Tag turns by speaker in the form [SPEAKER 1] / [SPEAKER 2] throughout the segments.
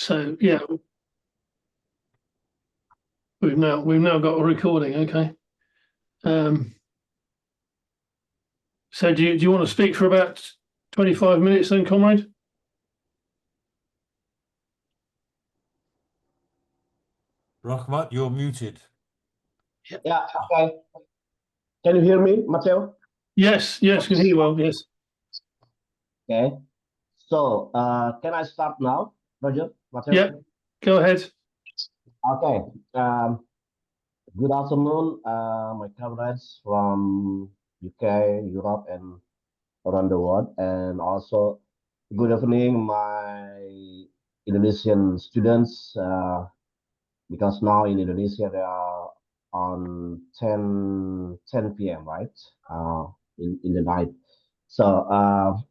[SPEAKER 1] So yeah, we've now got a recording. Okay. So do you want to speak for about 25 minutes then, comrade?
[SPEAKER 2] Rakhmat, you're muted.
[SPEAKER 3] Yeah, okay. Can you hear me, Matteo?
[SPEAKER 1] Yes, can hear you well, yes.
[SPEAKER 3] Okay. So, can I start now, Roger? Matteo?
[SPEAKER 1] Yeah, go ahead.
[SPEAKER 3] Okay. Good afternoon, my comrades from UK, Europe, and around the world. And also, good evening, my Indonesian students, because now in Indonesia they are on 10 p.m., right? In the night. So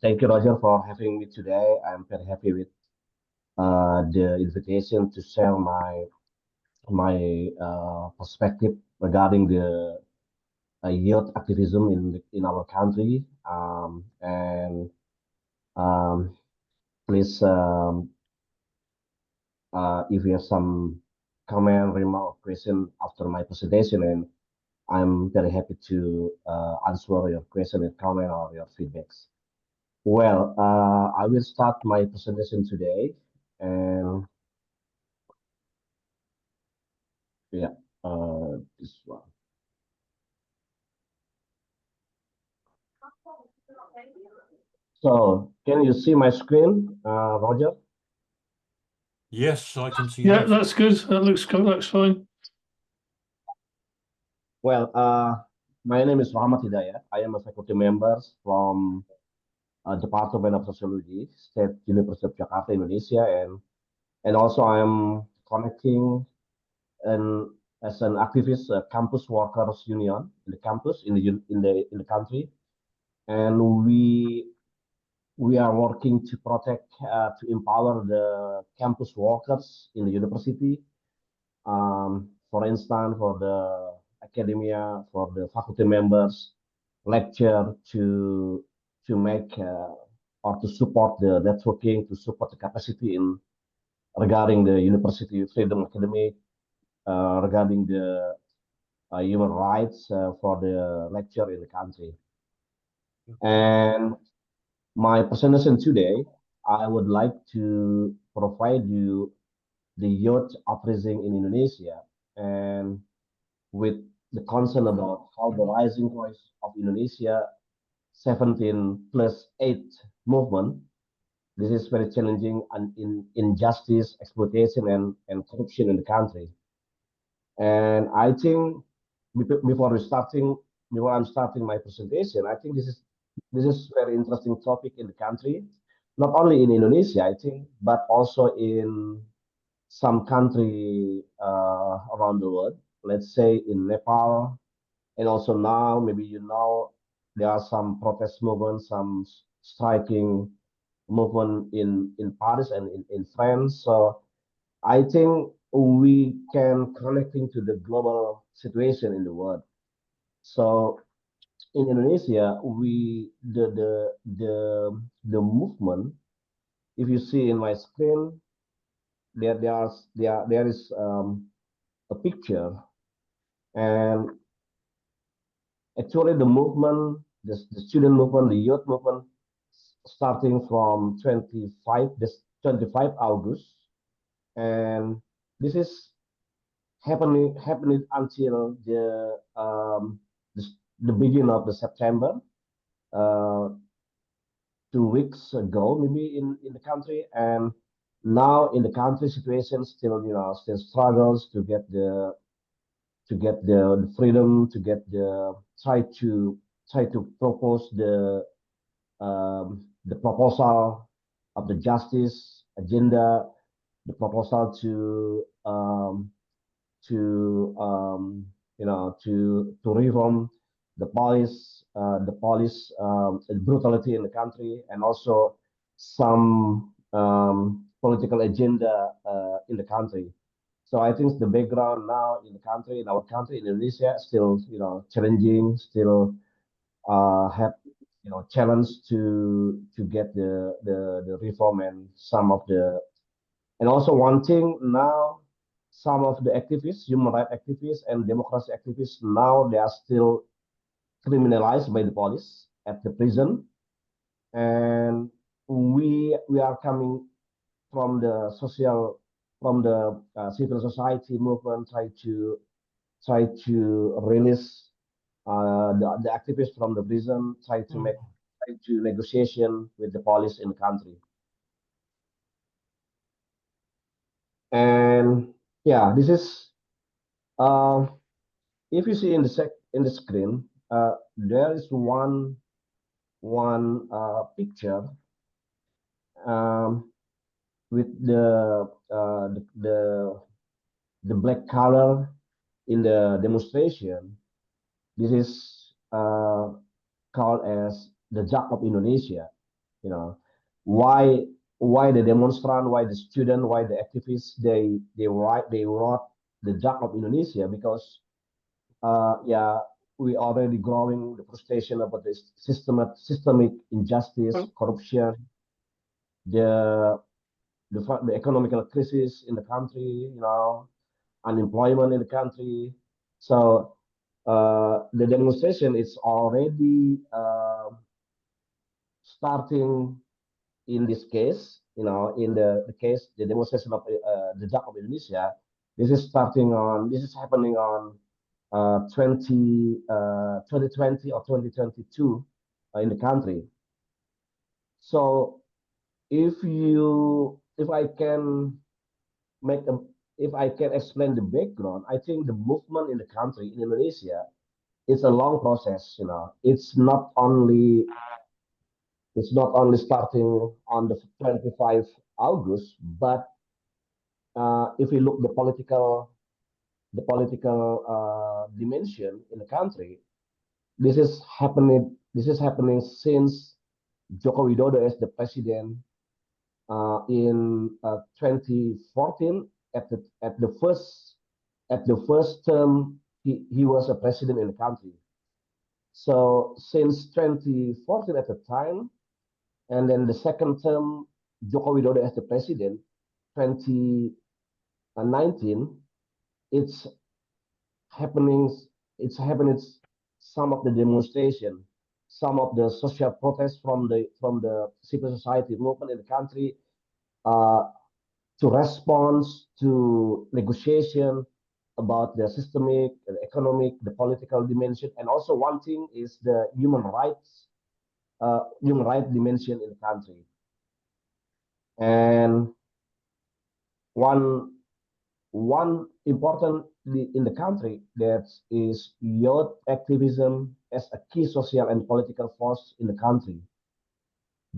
[SPEAKER 3] thank you, Roger, for having me today. I'm very happy with the invitation to share my perspective regarding the youth activism in our country. And um, please, if you have some comment, remark, or question after my presentation, and I'm very happy to answer your question and comment or your feedbacks. Well, I will start my presentation today, and yeah, this one. So, can you see my screen, Roger?
[SPEAKER 2] Yes, I can see
[SPEAKER 1] Yeah,
[SPEAKER 2] that.
[SPEAKER 1] that's good. That looks fine.
[SPEAKER 3] Well, my name is Rakhmat Hidayat. I am a faculty member from Department of Sociology, State University of Jakarta, Indonesia, and also I am connecting and as an activist, campus workers union in the campus in the country, and we are working to protect, to empower the campus workers in the university. For instance, for the academia, for the faculty members, lecture to make or to support the networking, to support the capacity in regarding the university freedom academy, regarding the human rights for the lecture in the country. And my presentation today, I would like to provide you the youth uprising in Indonesia and with the concern about how the rising voice of Indonesia 17 plus 8 movement. This is very challenging and in injustice, exploitation, and corruption in the country. And I think before before I'm starting my presentation, I think this is very interesting topic in the country, not only in Indonesia, I think, but also in some country around the world. Let's say in Nepal, and also now maybe there are some protest movements, some striking movement in Paris and in France. So I think we can connecting to the global situation in the world. So in Indonesia, we the movement. If you see in my screen, there is a picture, and actually the movement, the student movement, the youth movement, starting from 25 August, and this is happening until the, the beginning of the September, uh, 2 weeks ago, maybe in the country, and now in the country situation still still struggles to get the freedom to get the try to propose the proposal of the justice agenda, the proposal to to reform the police brutality in the country, and also some political agenda in the country. So I think the background now in the country, in our country, in Indonesia, still challenging, still have challenge to get the reform and some of the And also one thing now, some of the activists, human rights activists and democracy activists, now they are still criminalized by the police at the prison. And we are coming from the social, from the civil society movement, try to release the activists from the prison, try to negotiation with the police in the country. And yeah, this is uh, if you see in the screen, there is one picture um, with the black color in the demonstration. This is called as the Jack of Indonesia. You know why the demonstrant, why the student, why the activists they wrote the Jack of Indonesia because yeah, we already growing the frustration about this systemic injustice, corruption, the the economical crisis in the country, unemployment in the country. So the demonstration is already starting in this case, in the case, the demonstration of the Jack of Indonesia. This is happening on 2020 or 2022 in the country. So if I can make a, if I can explain the background, I think the movement in the country in Indonesia is a long process. It's not only starting on the 25 August, but if we look the political dimension in the country, this is happening since Joko Widodo as the president in 2014 at the first term he was a president in the country. So since 2014 at the time, and then the second term Joko Widodo as the president, 2019, it's happening. It's happening. Some of the demonstration, some of the social protests from the civil society movement in the country uh, to respond to negotiation about the systemic, the economic, the political dimension, and also one thing is the human right dimension in the country. And one one important in the country that is youth activism as a key social and political force in the country,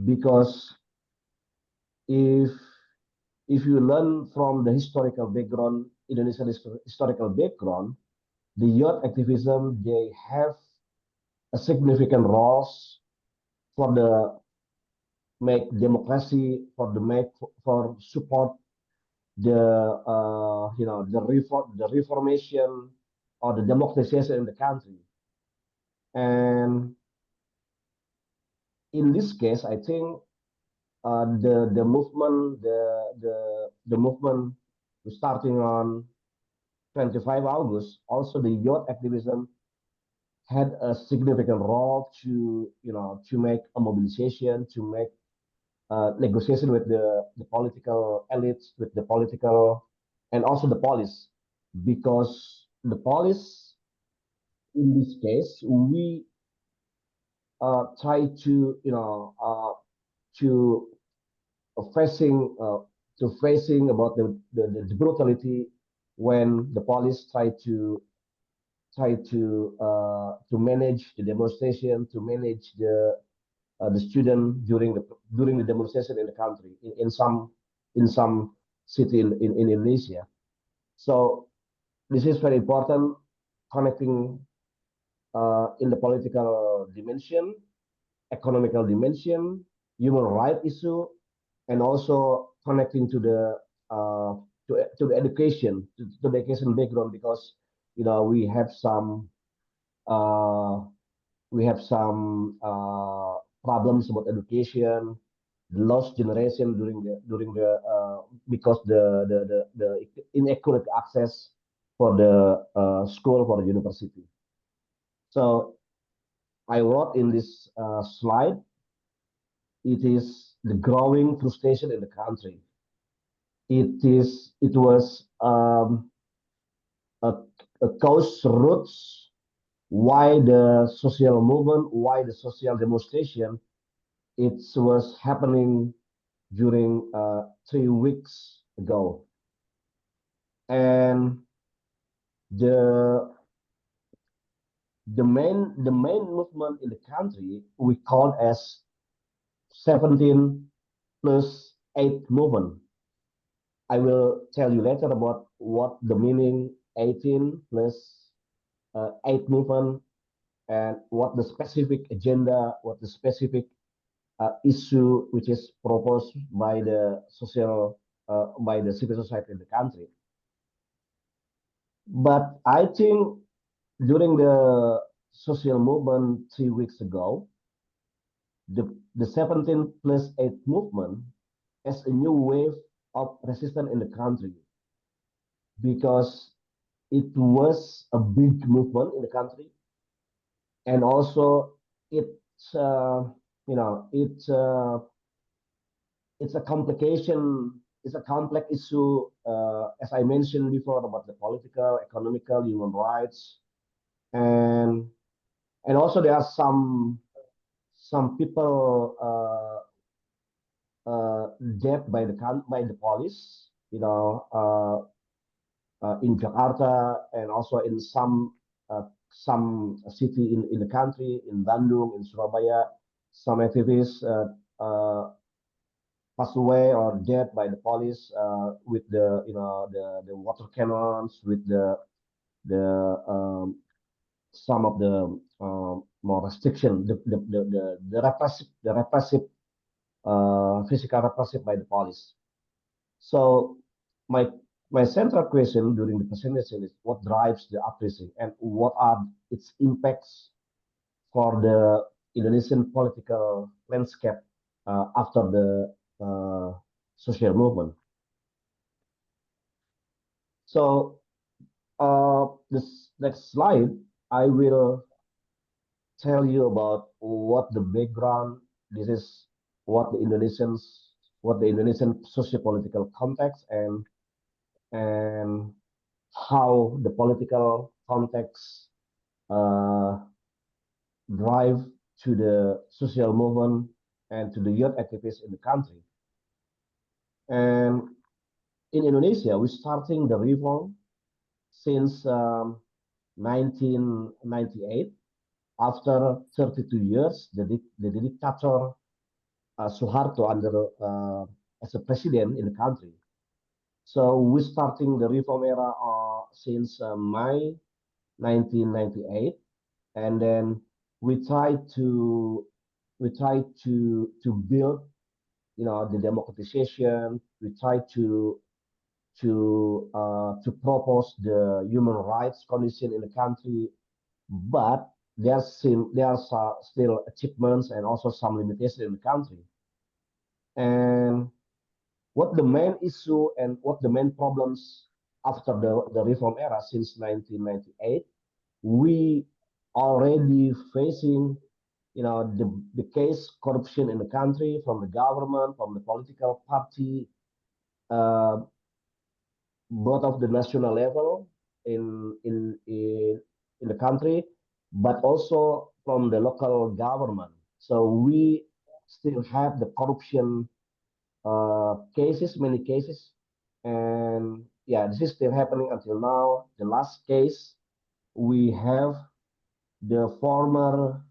[SPEAKER 3] because if you learn from the historical background, Indonesian historical background, the youth activism they have a significant roles for the make democracy, for support the the reformation or the democratization in the country. And in this case, I think the movement starting on 25 August, also the youth activism had a significant role to make a mobilization, to make negotiation with the political elites, with the political, and also the police, because the police in this case we try to facing about the brutality when the police try to manage the demonstration, to manage the student during the demonstration in the country in some city in Indonesia. So this is very important, connecting in the political dimension, economical dimension, human right issue, and also connecting to the education, to the education background, because we have some uh, problems about education, the lost generation during the because the inequality access for the school, for the university. So I wrote in this slide, it is the growing frustration in the country. It was a, a cause roots why the social movement, why the social demonstration, it was happening during 3 weeks ago. And the the main movement in the country we call as 17 plus 8 movement. I will tell you later about what the meaning 18 plus 8 movement, and what the specific agenda, what the specific issue which is proposed by the social, by the civil society in the country. But I think during the social movement 3 weeks ago, the 17 plus 8 movement as a new wave of resistance in the country, because it was a big movement in the country, and also it's you know it's a complication, it's a complex issue, as I mentioned before, about the political, economical, human rights, and also there are some people dead by the police, in Jakarta, and also in some city in the country, in Bandung, in Surabaya, some activists passed away or dead by the police, with the water cannons, with the some of the more restriction, the repressive physical repressive by the police. So my my central question during the presentation is what drives the uprising and what are its impacts for the Indonesian political landscape after the social movement. So this next slide, I will tell you about what the background. This is what the Indonesian socio-political context, and how the political context uh, drive to the social movement and to the youth activists in the country. And in Indonesia, we're starting the reform since 1998. After 32 years, the dictator Suharto as a president in the country. So we're starting the reform era since May 1998, and then we try to build, the democratization. We try to propose the human rights condition in the country, but there's still achievements and also some limitations in the country. And what the main issue and what the main problems after the reform era since 1998, we already facing, the case corruption in the country, from the government, from the political party, uh, both of the national level in the country, but also from the local government. So we still have the corruption cases, many cases, and yeah, this is still happening until now. The last case we have the former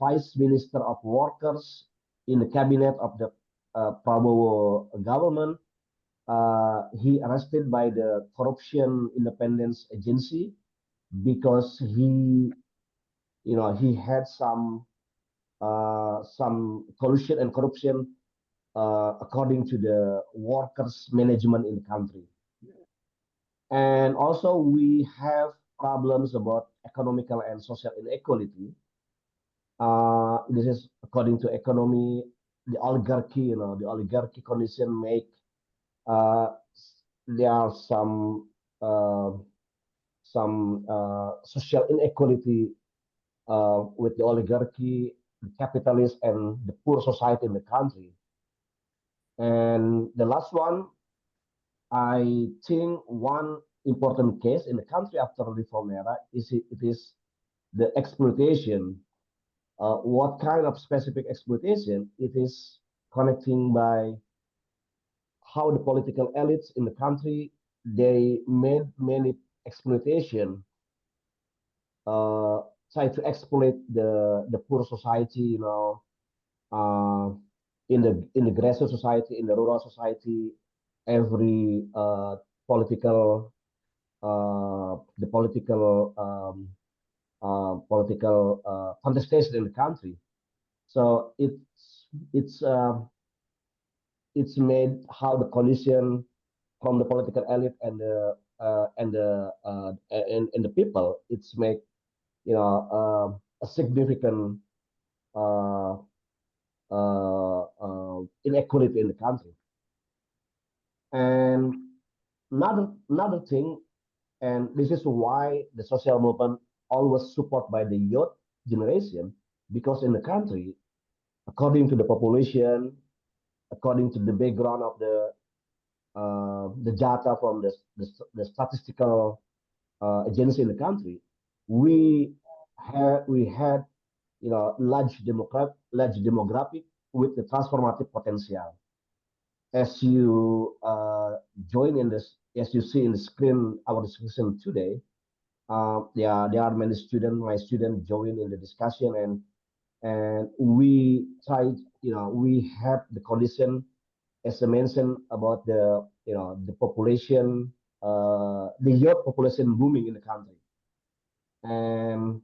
[SPEAKER 3] vice minister of workers in the cabinet of the Prabowo government. He arrested by the Corruption Independence Agency because he had some collusion and corruption, according to the workers management in the country. And also we have problems about economical and social inequality. This is according to economy, the oligarchy, the oligarchy condition make uh, there are uh, some social inequality with the oligarchy, the capitalists, and the poor society in the country. And the last one, I think one important case in the country after reform era it is the exploitation. What kind of specific exploitation? It is connecting by how the political elites in the country they made many exploitation, uh, try to exploit the poor society, uh, in the grassroots society, in the rural society, every the political contestation in the country. So it's made how the coalition from the political elite and the people. It's made a significant uh, inequality in the country. And another thing, and this is why the social movement always support by the youth generation, because in the country, according to the population, according to the background of the data from the statistical agency in the country, we had large demographic with the transformative potential. As you join in this, as you see in the screen, our discussion today, there are many students, my students join in the discussion, and we tried, we have the condition, as I mentioned about the population, the youth population booming in the country, and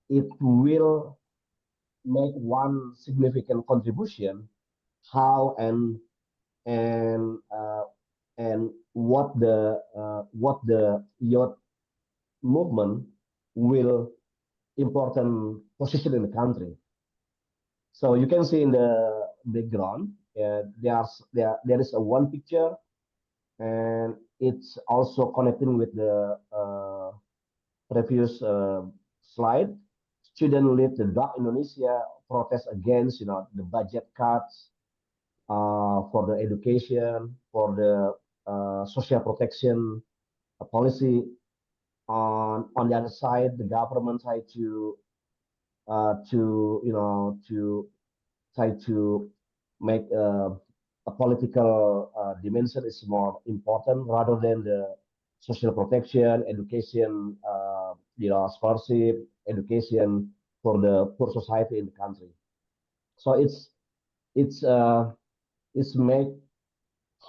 [SPEAKER 3] it will make one significant contribution how and and what the youth movement will important position in the country. So you can see in the background, there is a one picture, and it's also connecting with the previous slide. Student lead the Dark Indonesia protest against the budget cuts for the education, for the social protection policy. On the other side, the government tried to try to make a political dimension is more important rather than the social protection, education, scholarship, education for the poor society in the country. So it's uh, it's make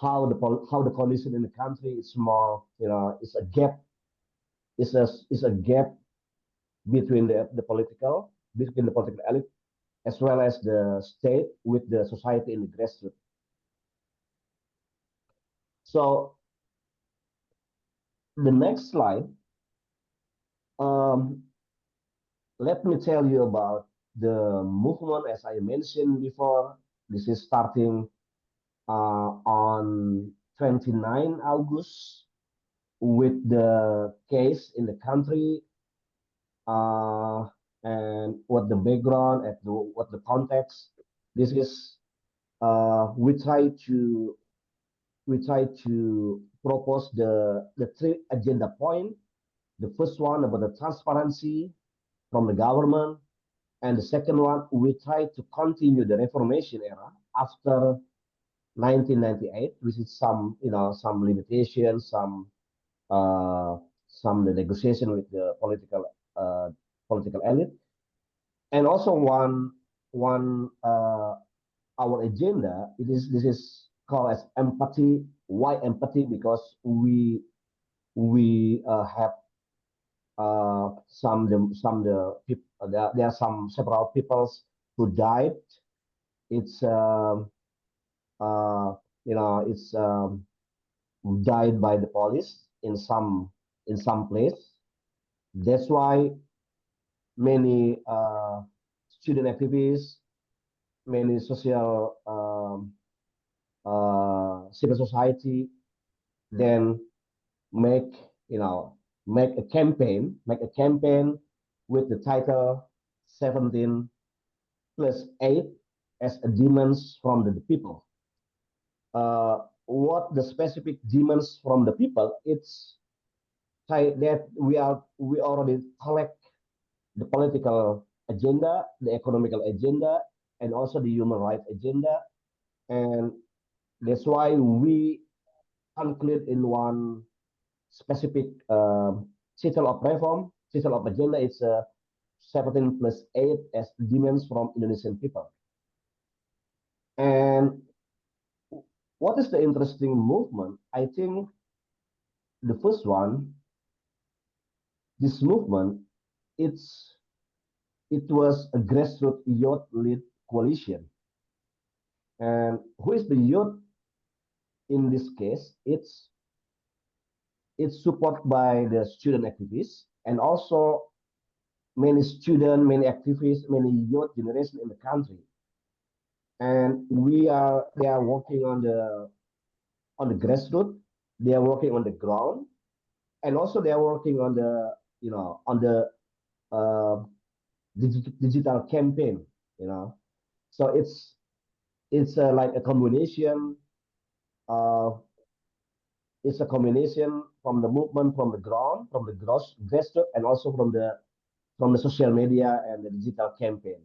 [SPEAKER 3] how the condition in the country is more, it's a gap, it's a gap between the political elite as well as the state with the society in the grassroots. So the next slide, um, let me tell you about the movement. As I mentioned before, this is starting on 29 August with the case in the country, uh, and what the background and what the context. This is we try to propose the three agenda point. The first one about the transparency from the government, and the second one we try to continue the reformation era after 1998, which is some limitations, some the negotiation with the political elite, and also one our agenda. This is called as empathy. Why empathy? Because we have some the people, there are some several peoples who died. It's uh, it's died by the police in some place. That's why many student activists, many social civil society, then make make a campaign with the title 17 plus 8 as a demands from the people. What the specific demands from the people? It's that we already collect the political agenda, the economical agenda, and also the human rights agenda, and that's why we conclude in one specific title of reform, title of agenda. It's 17 plus 8 as demands from Indonesian people. And what is the interesting movement? I think the first one, this movement, it was a grassroots youth led coalition. And who is the youth in this case? It's supported by the student activists and also many students, many activists, many youth generation in the country. And they are working on the grassroots, they are working on the ground, and also they are working on the on the uh, digital campaign, you know. So it's like a combination. Uh, it's a combination from the movement from the ground, from the grassroots, and also from the social media and the digital campaign.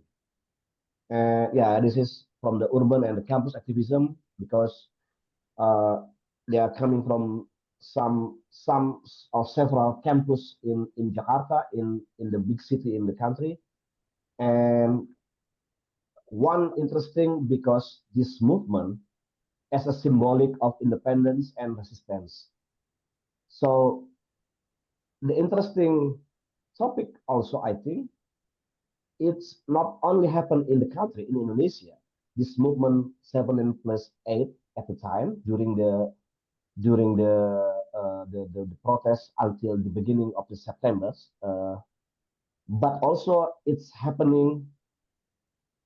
[SPEAKER 3] Yeah, this is from the urban and the campus activism because uh, they are coming from some or several campus in Jakarta in the big city in the country. And one interesting because this movement as a symbolic of independence and resistance. So the interesting topic also, I think, it's not only happened in the country in Indonesia. This movement 7+8 at the time during the protest until the beginning of the September. But also it's happening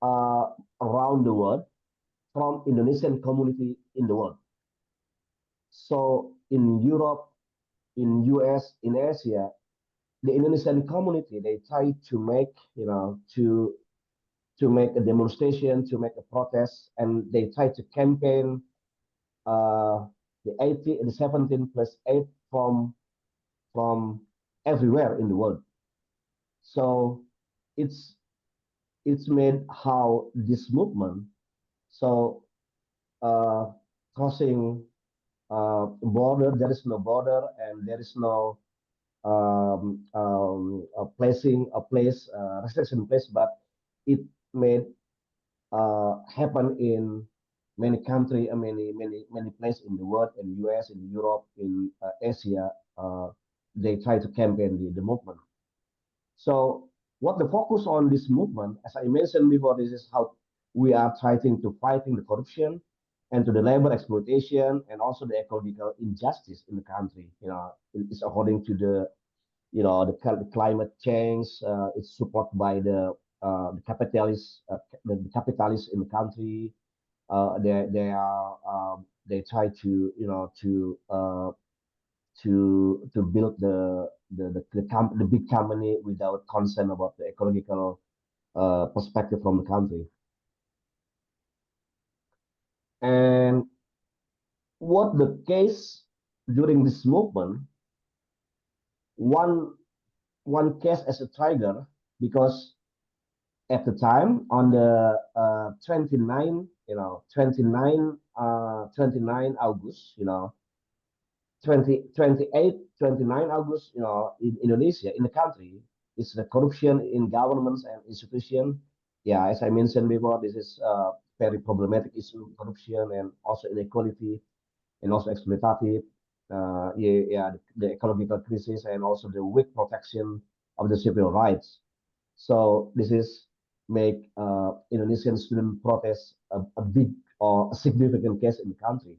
[SPEAKER 3] around the world from Indonesian community in the world. So in Europe, in US, in Asia, the Indonesian community they try to make to make a demonstration, to make a protest, and they try to campaign the 17+8 from everywhere in the world. So it's it's made how this movement so uh, crossing border. There is no border, and there is no a place restriction place, but it made happen in many country, many places in the world, in US, in Europe, in Asia. They try to campaign the movement. So what the focus on this movement, as I mentioned before, this is how we are trying to fighting the corruption and to the labor exploitation and also the ecological injustice in the country. It's according to the climate change. It's supported by the capitalists, the capitalists in the country. They try to to build the big company without concern about the ecological perspective from the country. And what the case during this movement, one one case as a trigger because at the time on the 29 29 August 28 29 August in Indonesia in the country is the corruption in governments and institutions. Yeah, as I mentioned before, this is very problematic issue, corruption and also inequality and also exploitative. Yeah, the ecological crisis and also the weak protection of the civil rights. So this is make Indonesian student protests a big or a significant case in the country.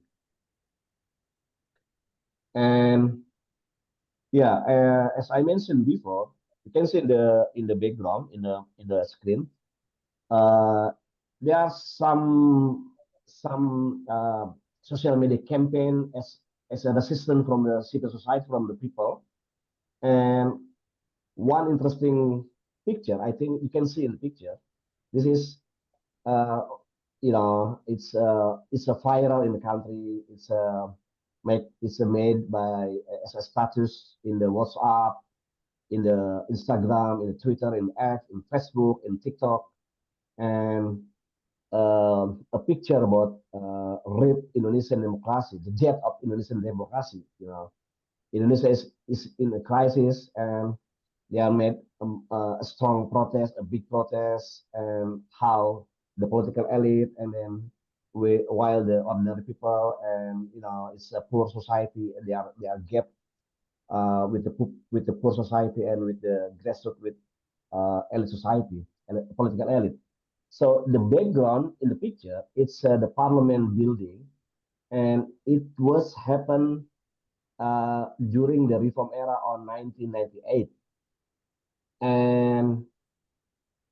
[SPEAKER 3] And yeah, as I mentioned before, you can see in the background in the screen. Uh, there are some social media campaign as a resistance from the civil society, from the people. And one interesting picture, I think you can see in the picture. This is, uh, it's a viral in the country. It's made by as a status in the WhatsApp, in the Instagram, in the Twitter, in X, in Facebook, in TikTok, and a picture about rape Indonesian democracy, the death of Indonesian democracy. Indonesia is in a crisis, and they are made a strong protest, a big protest, and how the political elite, and then while the ordinary people, and it's a poor society, and they are gap with the poor society and with the grassroots, with elite society and political elite. So the background in the picture, it's the parliament building, and it was happened during the reform era on 1998. And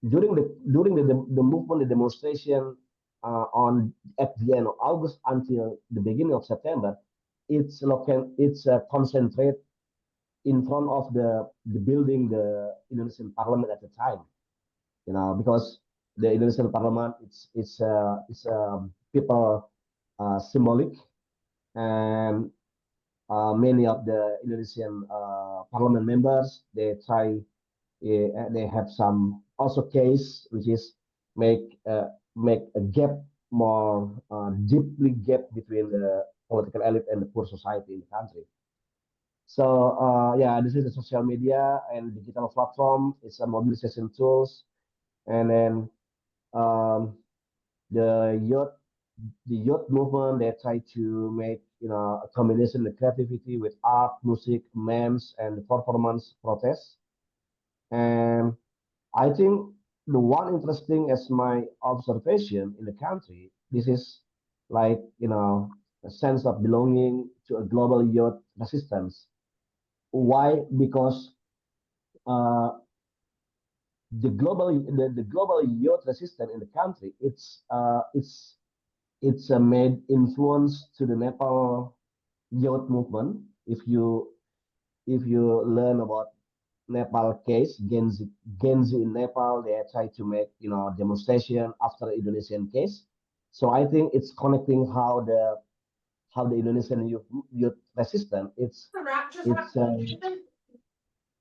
[SPEAKER 3] during the movement, the demonstration on at the end of August until the beginning of September, it's concentrate in front of the building, the Indonesian Parliament at the time. Because the Indonesian Parliament, it's people symbolic, and many of the Indonesian Parliament members, they have some also case which is make a gap, more deeply gap between the political elite and the poor society in the country. So yeah, this is the social media and digital platform. It's a mobilization tools, and then um, the youth the youth movement, they try to make a combination of creativity with art, music, memes, and performance protests. And I think the one interesting as my observation in the country, this is like a sense of belonging to a global youth resistance. Why? Because uh, the global youth resistance in the country, it's made influence to the Nepal youth movement. If you learn about Nepal case, Genzi in Nepal, they try to make demonstration after Indonesian case. So I think it's connecting how the Indonesian youth resistance. It's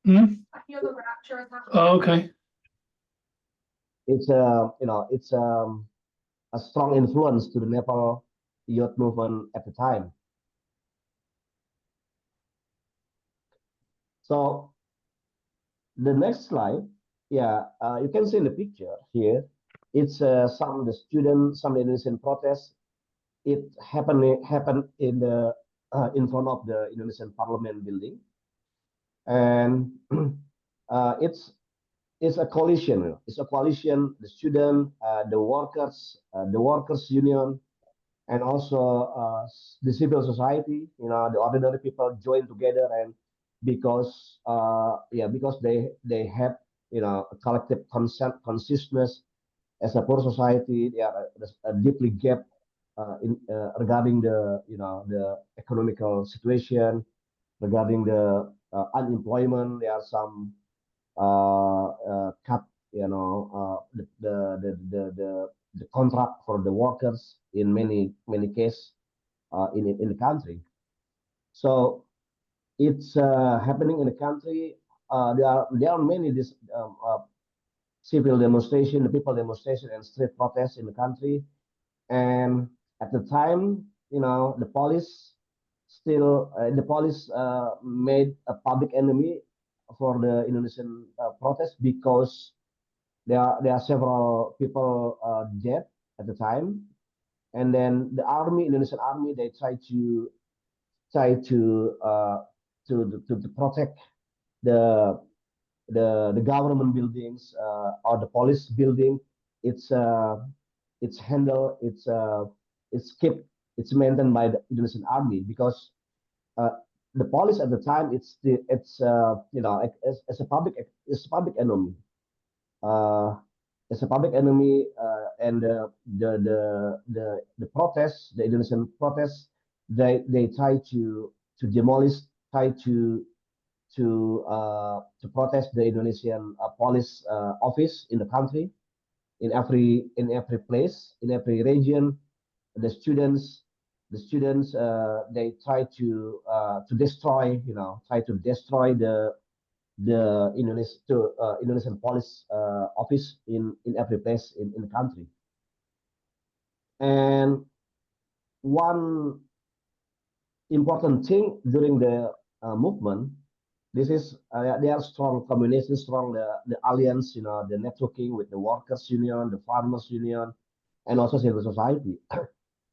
[SPEAKER 1] Hmm? Oh, okay.
[SPEAKER 3] it's a strong influence to the Nepal youth movement at the time. So the next slide, yeah, you can see in the picture here. It's some of the students, some Indonesian protests. It happened in front of the Indonesian Parliament building, and it's a coalition. It's a coalition. The student, the workers union, and also the civil society, the ordinary people join together, and because they have a collective consent consciousness as a poor society. They are deeply gap regarding the economical situation, regarding the unemployment. There are some cut, the contract for the workers in many cases in the country. So it's happening in the country. There are many this civil demonstration, the people demonstration, and street protests in the country. And at the time, the police made a public enemy for the Indonesian protest, because there are several people dead at the time. And then the army, Indonesian army, they try to protect the the government buildings, or the police building. It's handled, it's kept, it's maintained by the Indonesian army, because uh, the police at the time, it's as a public enemy. uh, as a public enemy, and the protests, the Indonesian protests, they try to demolish, try to protest the Indonesian police office in the country, in every place, in every region. The students they try to destroy, try to destroy the Indonesian police office in every place in the country. And one important thing during the movement, this is they are strong combination, strong the alliance, the networking with the workers union, the farmers union, and also civil society.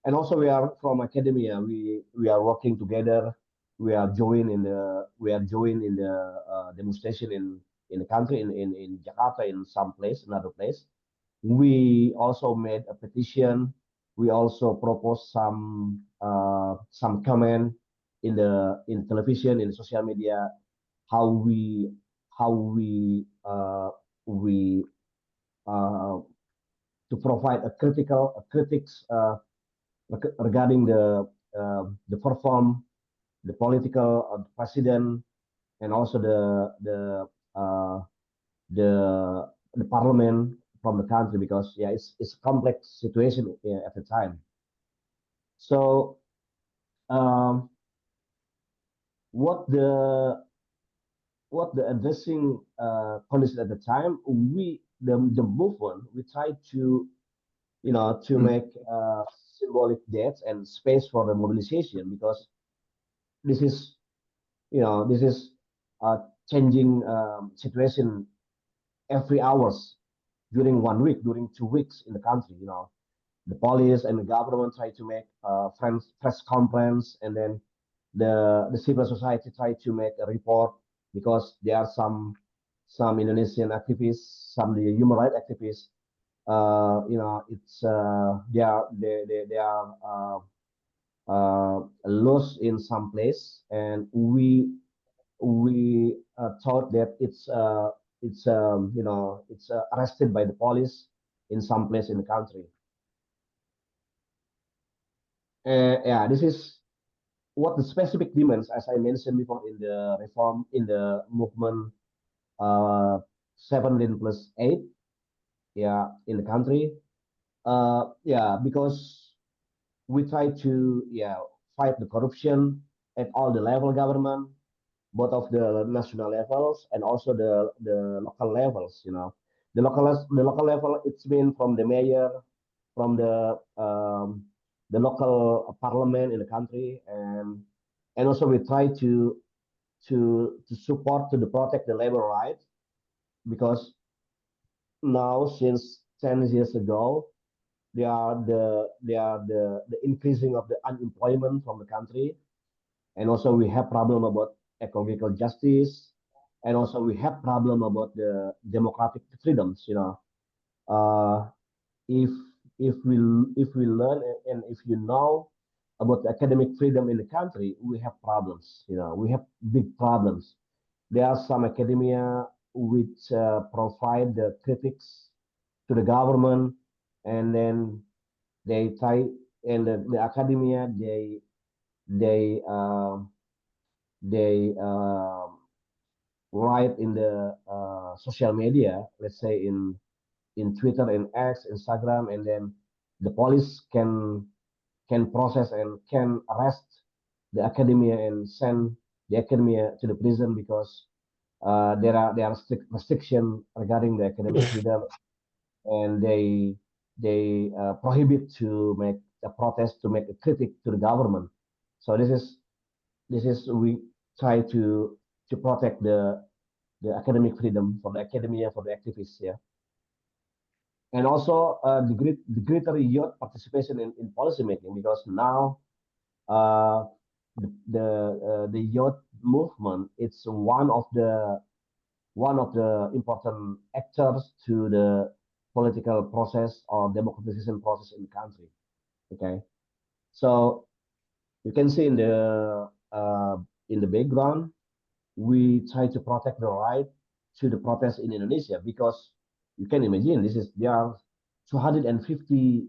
[SPEAKER 3] And also we are from academia. We are working together. We are joined in the demonstration in the country, in Jakarta, in some place, another place. We also made a petition. We also proposed some comment in television, in social media, how we to provide a critics regarding the perform, the political president, and also the the parliament from the country, because yeah, it's a complex situation at the time. So um, what the addressing condition at the time, the movement, we tried to to make symbolic dates and space for the mobilization, because this is this is a changing situation every hours during 1 week, during 2 weeks in the country. The police and the government try to make press conference, and then the civil society try to make a report, because there are some Indonesian activists, some the human rights activists. It's they are lost in some place, and we thought that it's arrested by the police in some place in the country. Yeah, this is what the specific demands, as I mentioned before, in the reform, in the movement, uh 17 plus 8, yeah, in the country. Yeah, because we try to, yeah, fight the corruption at all the level government, both of the national levels and also the local levels. The local level, it's been from the mayor, from the local parliament in the country, and also we try to support, to protect the labor rights, because now, since 10 years ago, the increasing of the unemployment from the country, and also we have problem about ecological justice, and also we have problem about the democratic freedoms. Uh, if if we learn, and if you know about the academic freedom in the country, we have problems. We have big problems. There are some academia which provide the critics to the government, and then they try, and the academia, they they write in the social media, let's say in Twitter and X, Instagram, and then the police can process and can arrest the academia and send the academia to the prison, because there are strict restriction regarding the academic freedom, and they prohibit to make a protest, to make a critic to the government. So this is we try to protect the academic freedom for the academia, for the activists. Yeah. And also the greater youth participation in policy making, because now uh, the youth movement, it's one of the important actors to the political process or democratization process in the country. Okay, so you can see in the background, we try to protect the right to the protest in Indonesia, because you can imagine there are 250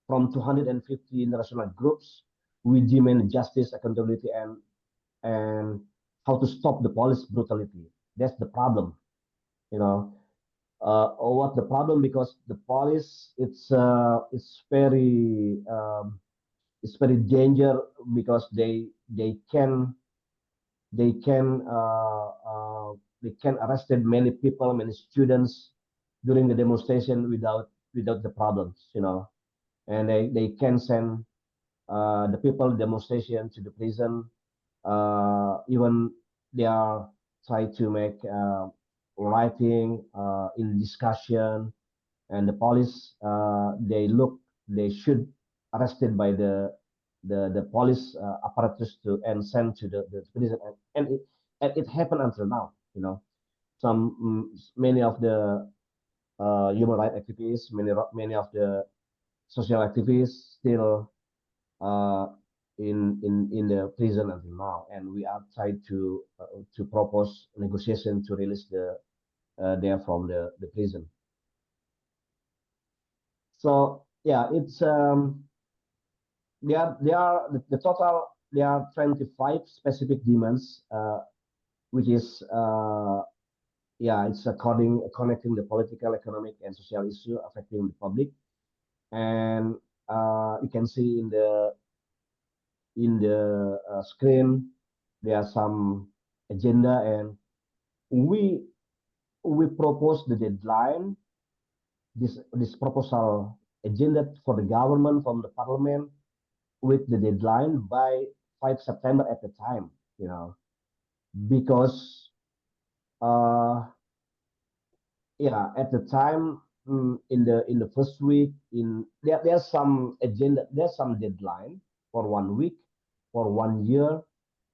[SPEAKER 3] from 250 international groups. We demand justice, accountability, and how to stop the police brutality. That's the problem, you know. Or what the problem? Because the police, it's very danger because they can uh, uh, they can arrested many people, many students during the demonstration without the problems, you know, and they can send the people demonstration to the prison. Even they are try to make writing in discussion, and the police they should arrested by the police apparatus to and sent to the prison, and it happened until now, you know. Many of the human rights activists, many of the social activists still uh, in the prison until now, and we are trying to propose negotiation to release them from the prison. So yeah, it's there are the total, there are 25 specific demands, which is yeah, it's according connecting the political, economic, and social issue affecting the public. And you can see in the screen there are some agenda, and we we propose the deadline, this proposal agenda for the government from the parliament with the deadline by 5 September at the time, you know, because uh, yeah, at the time, in the first week, there's some agenda, there's some deadline for 1 week, for 1 year.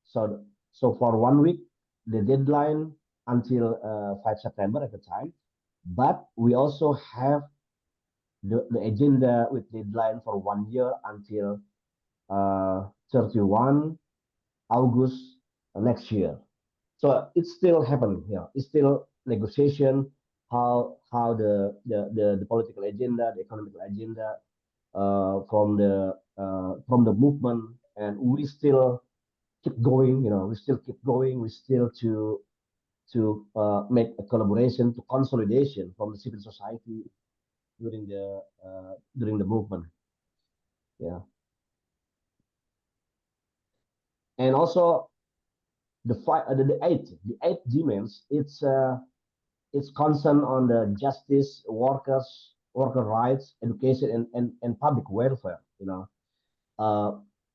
[SPEAKER 3] So for 1 week, the deadline until 5 September at the time. But we also have the agenda with deadline for 1 year until 31 August next year. So it's still happening here. It's still negotiation, how the political agenda, the economic agenda from the movement, and we still keep going. You know, we still keep going. We still to make a collaboration, to consolidation from the civil society during the movement. Yeah, and also the eight demands. It's concerned on the justice, worker rights, education, and public welfare. You know,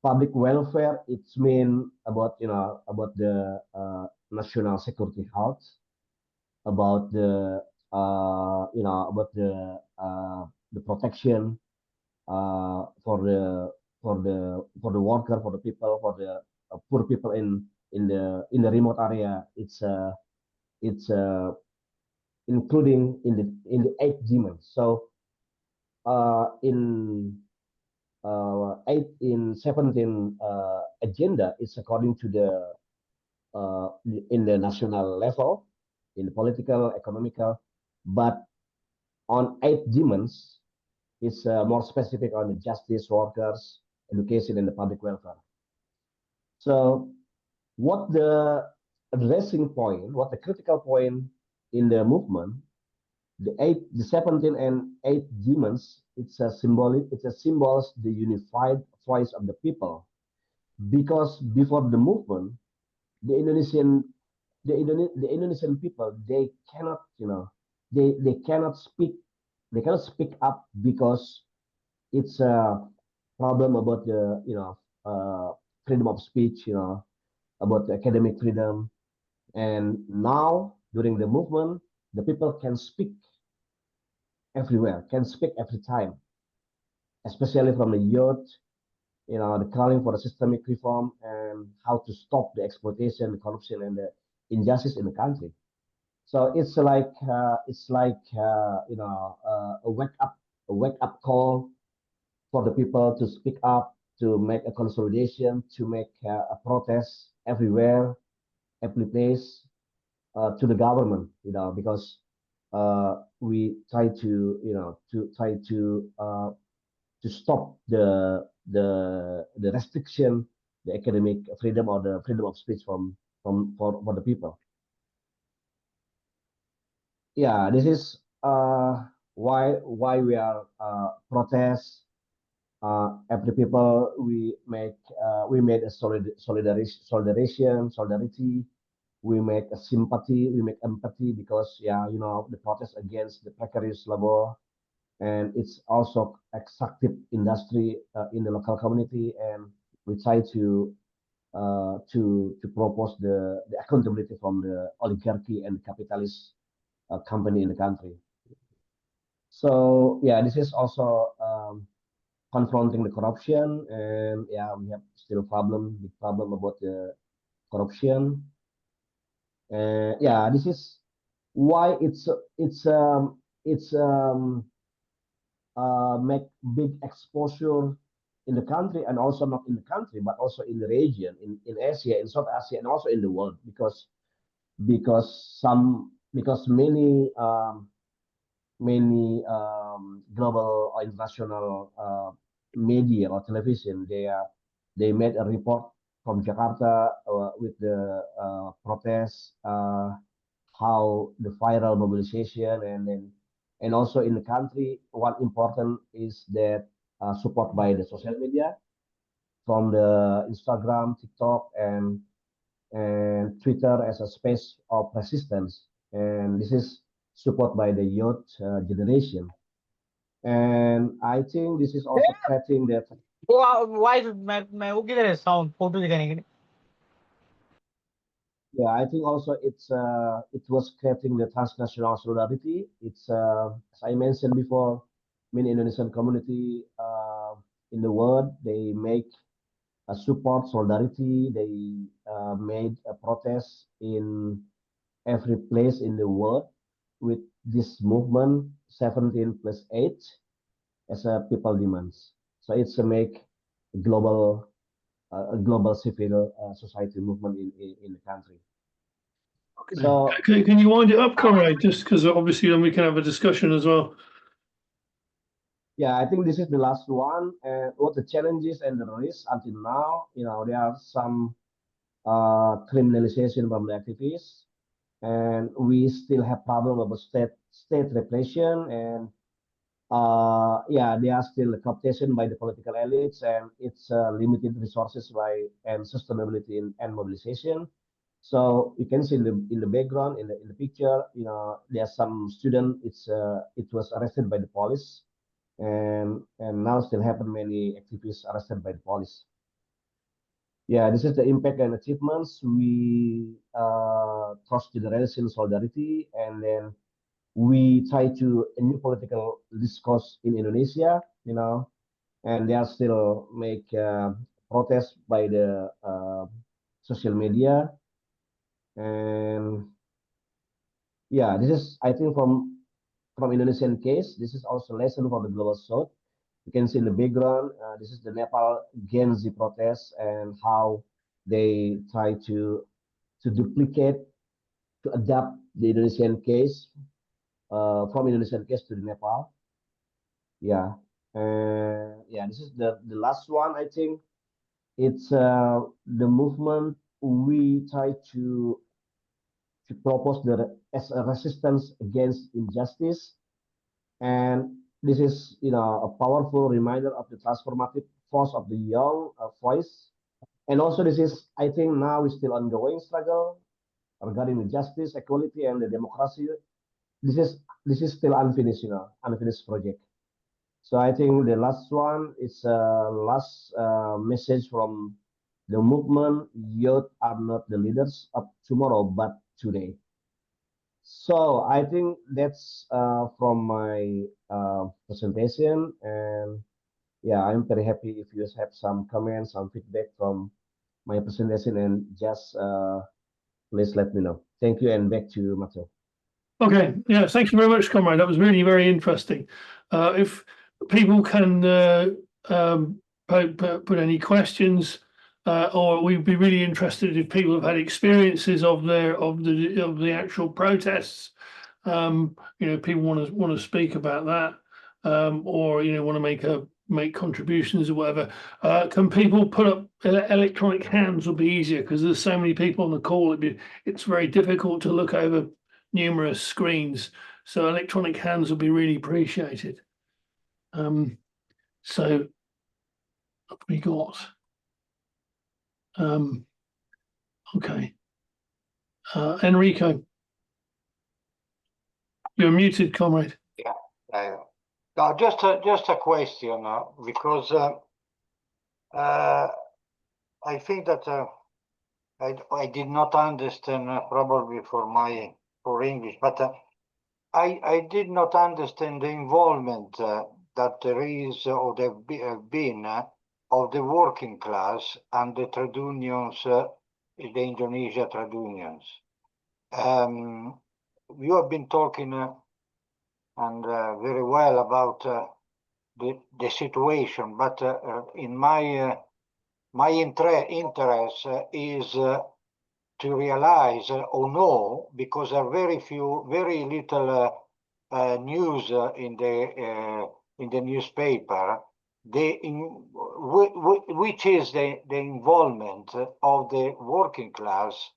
[SPEAKER 3] public welfare. It's mean about, you know, about the national security health, about the you know, about the protection for the worker, for the people, for the poor people in the remote area. It's including in the eight demands. So in 17 agenda is according to the in the national level, in the political, economical, but on eight demands, it's more specific on the justice, workers, education, and the public welfare. So what the addressing point, what the critical point in the movement, the 17 and 8 demons, it's a symbols the unified voice of the people. Because before the movement, the Indonesian the Indonesian people, they cannot, you know, they cannot speak, they cannot speak up because it's a problem about the, you know, freedom of speech, you know, about the academic freedom. And now during the movement, the people can speak everywhere, can speak every time, especially from the youth, you know, the calling for the systemic reform and how to stop the exploitation, the corruption, and the injustice in the country. So it's like a wake up call for the people to speak up, to make a consolidation, to make a protest everywhere, every place, to the government, you know, because we try to, to stop the restriction, the academic freedom or the freedom of speech for the people. Yeah, this is why we are protest. Every people we made a solidarity. We make a sympathy, we make empathy because yeah, the protest against the precarious labor, and it's also extractive industry in the local community, and we try to propose the accountability from the oligarchy and capitalist company in the country. So yeah, this is also confronting the corruption, and yeah, we have still big problem about the corruption. And yeah, this is why it's make big exposure in the country, and also not in the country but also in the region, in Asia, in South Asia, and also in the world, because many global or international media or television, they made a report from Jakarta with the protests, how the viral mobilization, and also in the country. One important is that support by the social media, from the Instagram, TikTok, and Twitter as a space of resistance, and this is support by the youth generation. And I think this is also creating the
[SPEAKER 4] Why मैं वो किधर है sound photo दिखाने के लिए
[SPEAKER 3] yeah, I think also it was creating the transnational solidarity. It's as I mentioned before, many Indonesian community in the world, they make a support solidarity. They made a protest in every place in the world with this movement 17+8 as a people demands. So it's a make global a global civil society movement in the country. So
[SPEAKER 1] Can you wind it up, Comrade? Just because obviously then we can have a discussion as well.
[SPEAKER 3] yeah, I think this is the last one. And what the challenges and the risks until now, there are some criminalization from the activists, and we still have problem about state repression, and yeah, they are still cooptation by the political elites, and it's limited resources and sustainability and mobilization. So you can see in the background, in the picture, there's some student. It was arrested by the police, and now still happen many activists arrested by the police. Yeah, this is the impact and achievements. We cross generation solidarity, and then we try to a new political discourse in Indonesia, and they are still make protests by the social media. And yeah, this is, I think, from Indonesian case, this is also lesson for the global south. You can see in the background, this is the Nepal Gen Z protests, and how they try to duplicate, to adapt the Indonesian case, from Indonesian case to the Nepal. Yeah, yeah, this is the last one. I think it's the movement we try to propose as a resistance against injustice, and this is a powerful reminder of the transformative force of the young voice. And also this is, I think, now is still ongoing struggle regarding the justice, equality, and the democracy. This is still unfinished, unfinished project. So I think the last one is last message from the movement: youth are not the leaders of tomorrow, but today. So I think that's from my presentation, and yeah, I'm very happy if you have some comments, some feedback from my presentation, and just please let me know. Thank you, and back to you, Matteo.
[SPEAKER 1] Okay, yeah, thank you very much, Comrade. That was really very interesting. If people can put any questions, or we'd be really interested if people have had experiences of the actual protests, People want to speak about that, or want to make contributions or whatever. Can people put up electronic hands? Will be easier because there's so many people on the call. It's very difficult to look over numerous screens. So electronic hands will be really appreciated. So what have we got? Okay. Enrico, you're muted, comrade.
[SPEAKER 5] No, just a question, because I think that I did not understand, probably for English, but I did not understand the involvement that there is or there have been of the working class and the trade unions, the Indonesia trade unions. You have been talking and very well about the situation, but in my interest is to realize or know, because there are very little news in the newspaper, which is the involvement of the working class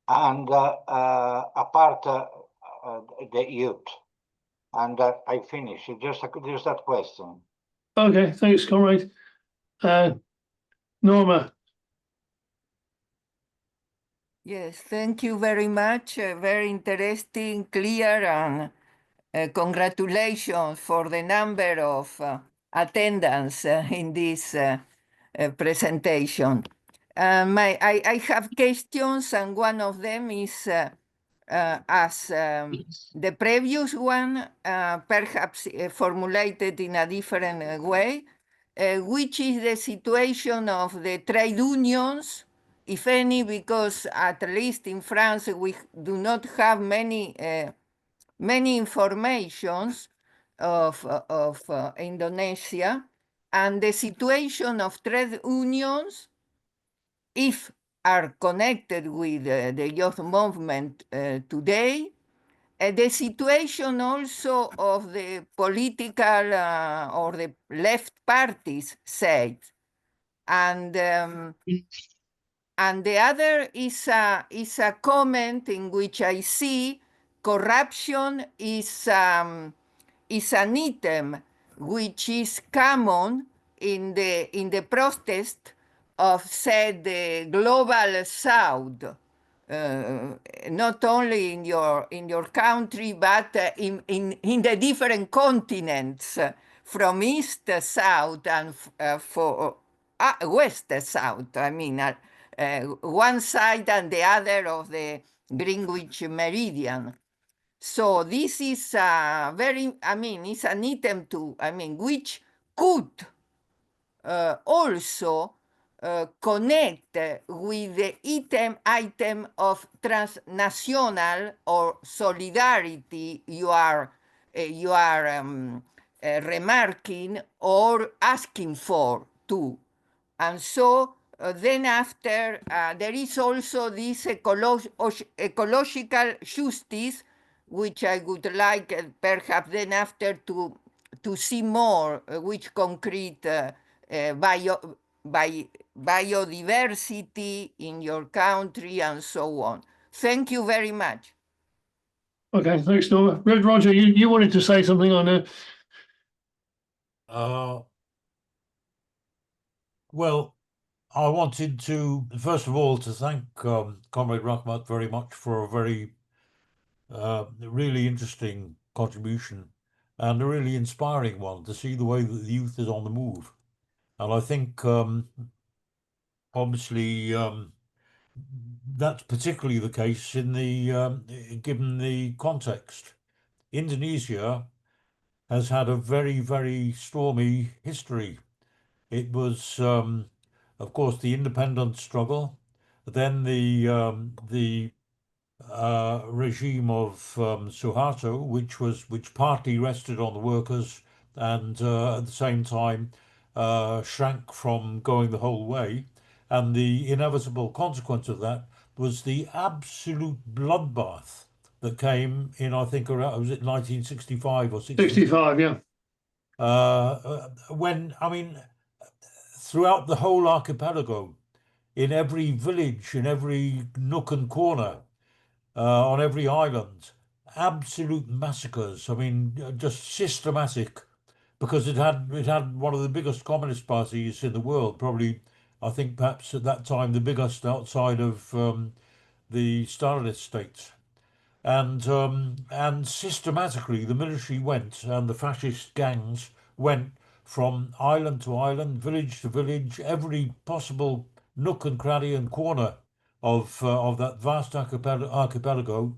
[SPEAKER 5] and apart the youth. And I finish. Just that question.
[SPEAKER 1] Okay, thanks, comrade. Norma.
[SPEAKER 6] Yes, thank you very much. Very interesting, clear, and congratulations for the number of attendance in this presentation. I have questions, and one of them is as the previous one, perhaps formulated in a different way, which is the situation of the trade unions, if any, because at least in France we do not have many informations of Indonesia, and the situation of trade unions, if are connected with the youth movement today, the situation also of the political or the left parties side, and the other is a comment in which I see corruption is an item which is common in the protest of, said, the global south, not only in your country, but in the different continents, from east south and for west south. I mean, one side and the other of the Greenwich meridian. So this is very, it's an item to, which could also connect with the item of transnational or solidarity you are remarking or asking for too. And so then after, there is also this ecological justice, which I would like perhaps then after to see more, which concrete biodiversity in your country and so on. Thank you very much.
[SPEAKER 1] Okay, thanks, Norma. Red Roger, you wanted to say something on it.
[SPEAKER 2] Well, I wanted to, first of all, to thank Comrade Rakhmat very much for a very really interesting contribution and a really inspiring one, to see the way that the youth is on the move. And I think obviously that's particularly the case in the given the context. Indonesia has had a very, very stormy history. It was, of course, the independence struggle, then the regime of Suharto, which partly rested on the workers and at the same time shrank from going the whole way. And the inevitable consequence of that was the absolute bloodbath that came in, I think, around, was it 1965 or
[SPEAKER 1] 65, yeah.
[SPEAKER 2] when, I mean, throughout the whole archipelago, in every village, in every nook and corner, on every island, absolute massacres. I mean, just systematic, because it had one of the biggest communist parties in the world, probably, I think perhaps at that time the biggest outside of the Stalinist states. And systematically the military went and the fascist gangs went from island to island, village to village, every possible nook and cranny and corner of that vast archipelago,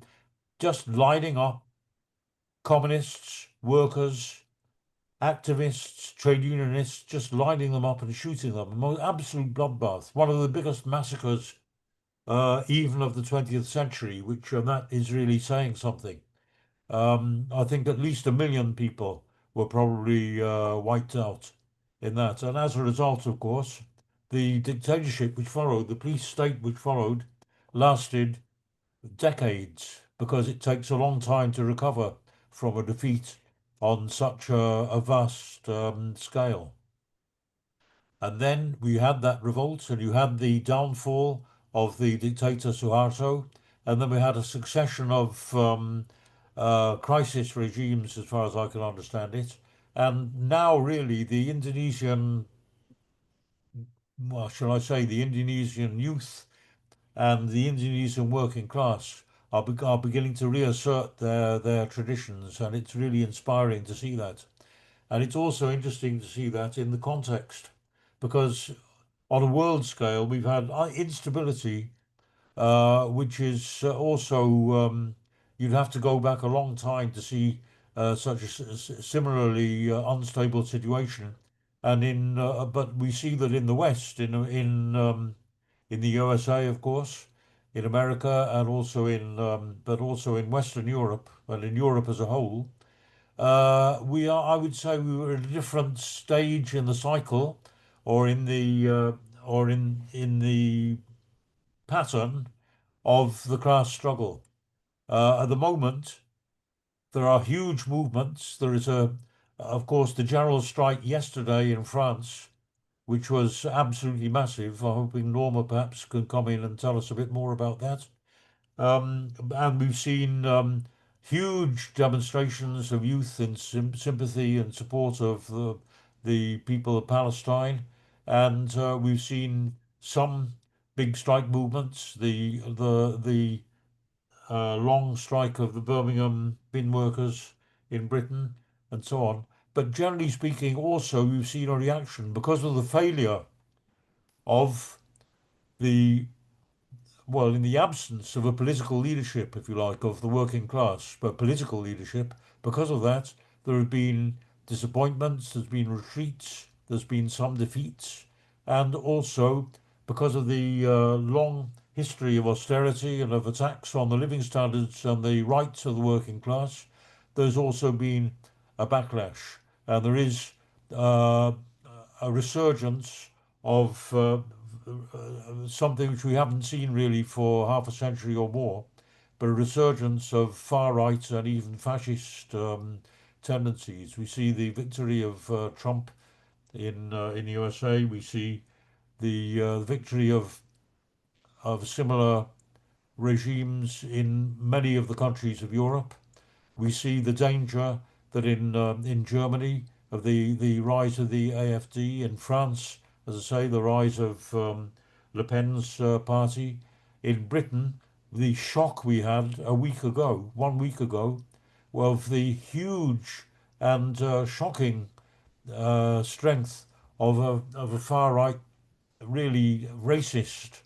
[SPEAKER 2] just lining up communists, workers, activists, trade unionists, just lining them up and shooting them. An absolute bloodbath. One of the biggest massacres even of the 20th century, which that is really saying something. I think at least 1 million people were probably wiped out in that. And as a result, of course, the dictatorship which followed, the police state which followed, lasted decades, because it takes a long time to recover from a defeat on such a vast scale. And then we had that revolt, and you had the downfall of the dictator Suharto, and then we had a succession of crisis regimes, as far as I can understand it. And now, really, the Indonesian, well, shall I say, the Indonesian youth and the Indonesian working class are beginning to reassert their traditions, and it's really inspiring to see that. And it's also interesting to see that in the context, because on a world scale, we've had instability, which is also, you'd have to go back a long time to see such a similarly unstable situation. And but we see that in the West, in the USA, of course, in America, and also but also in Western Europe and in Europe as a whole, I would say we were at a different stage in the cycle, or in the pattern of the class struggle. At the moment, there are huge movements. There is of course, the general strike yesterday in France, which was absolutely massive. I'm hoping Norma perhaps can come in and tell us a bit more about that. And we've seen huge demonstrations of youth in sympathy and support of the people of Palestine, and we've seen some big strike movements. The long strike of the Birmingham bin workers in Britain, and so on. But generally speaking, also we've seen a reaction because of the failure of the in the absence of a political leadership, if you like, of the working class, but political leadership, because of that, there have been disappointments, there's been retreats, there's been some defeats, and also because of the long history of austerity and of attacks on the living standards and the rights of the working class, there's also been a backlash, and there is uh, a resurgence of something which we haven't seen really for half a century or more, but a resurgence of far right and even fascist tendencies. We see the victory of Trump in the USA. We see the victory of similar regimes in many of the countries of Europe. We see the danger that in Germany of the rise of the AfD, in France, as I say, the rise of Le Pen's party. In Britain, the shock we had a week ago, 1 week ago, of the huge and shocking strength of a far right, really racist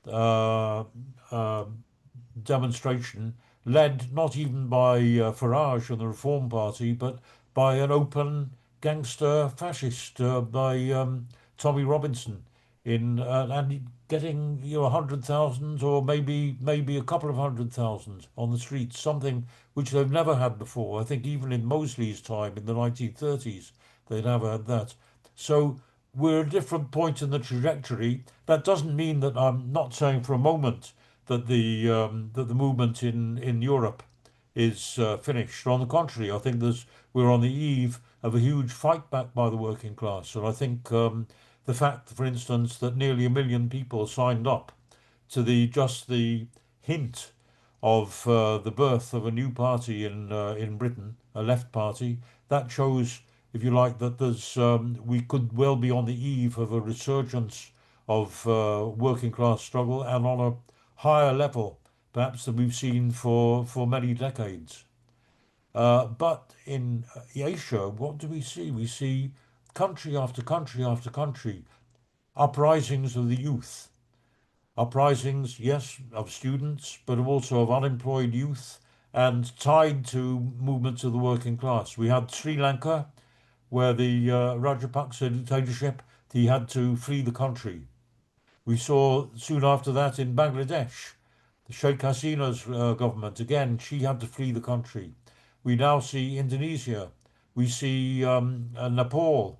[SPEAKER 2] uh, uh, demonstration, led not even by Farage and the Reform Party, but by an open gangster fascist, by Tommy Robinson, and getting 100,000 or maybe a couple of 100,000 on the streets, something which they've never had before. I think even in Mosley's time in the 1930s, they'd never had that. So we're at a different point in the trajectory. That doesn't mean that I'm not saying for a moment that the movement in Europe is finished. On the contrary, I think we're on the eve of a huge fight back by the working class. And I think the fact, for instance, that nearly 1 million people signed up to just the hint of the birth of a new party in Britain, a left party, that shows, if you like, that we could well be on the eve of a resurgence of working class struggle, and on a higher level, perhaps, than we've seen for many decades. But in Asia, what do we see? We see country after country after country, uprisings of the youth. Uprisings, yes, of students, but also of unemployed youth, and tied to movements of the working class. We had Sri Lanka, where the Rajapaksa dictatorship, he had to flee the country. We saw soon after that in Bangladesh, the Sheikh Hasina's government, again, she had to flee the country. We now see Indonesia, we see Nepal,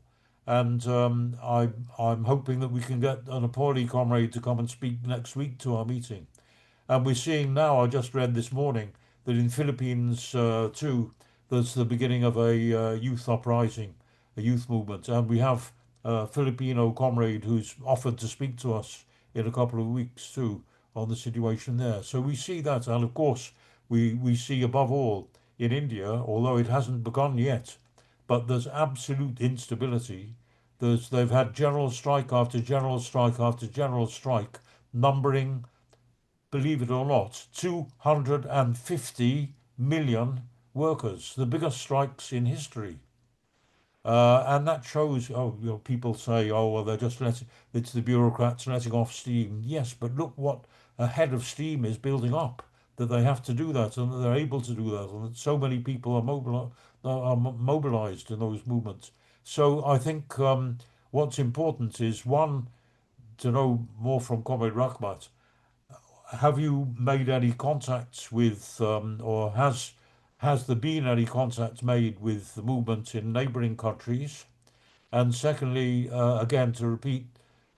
[SPEAKER 2] and I'm hoping that we can get a Nepali comrade to come and speak next week to our meeting. And we're seeing now, I just read this morning, that in Philippines too, there's the beginning of a youth uprising, a youth movement. And we have a Filipino comrade who's offered to speak to us in a couple of weeks too on the situation there. So we see that. And of course, we see above all in India, although it hasn't begun yet, but there's absolute instability. They've had general strike after general strike after general strike, numbering, believe it or not, 250 million workers, the biggest strikes in history. And that shows, people say, oh, well, it's the bureaucrats letting off steam. Yes, but look what a head of steam is building up, that they have to do that and that they're able to do that, and that so many people are mobilized in those movements. So I think what's important is, one, to know more from Comrade Rakhmat. Have you made any contacts with, or has there been any contacts made with the movement in neighbouring countries? And secondly, again, to repeat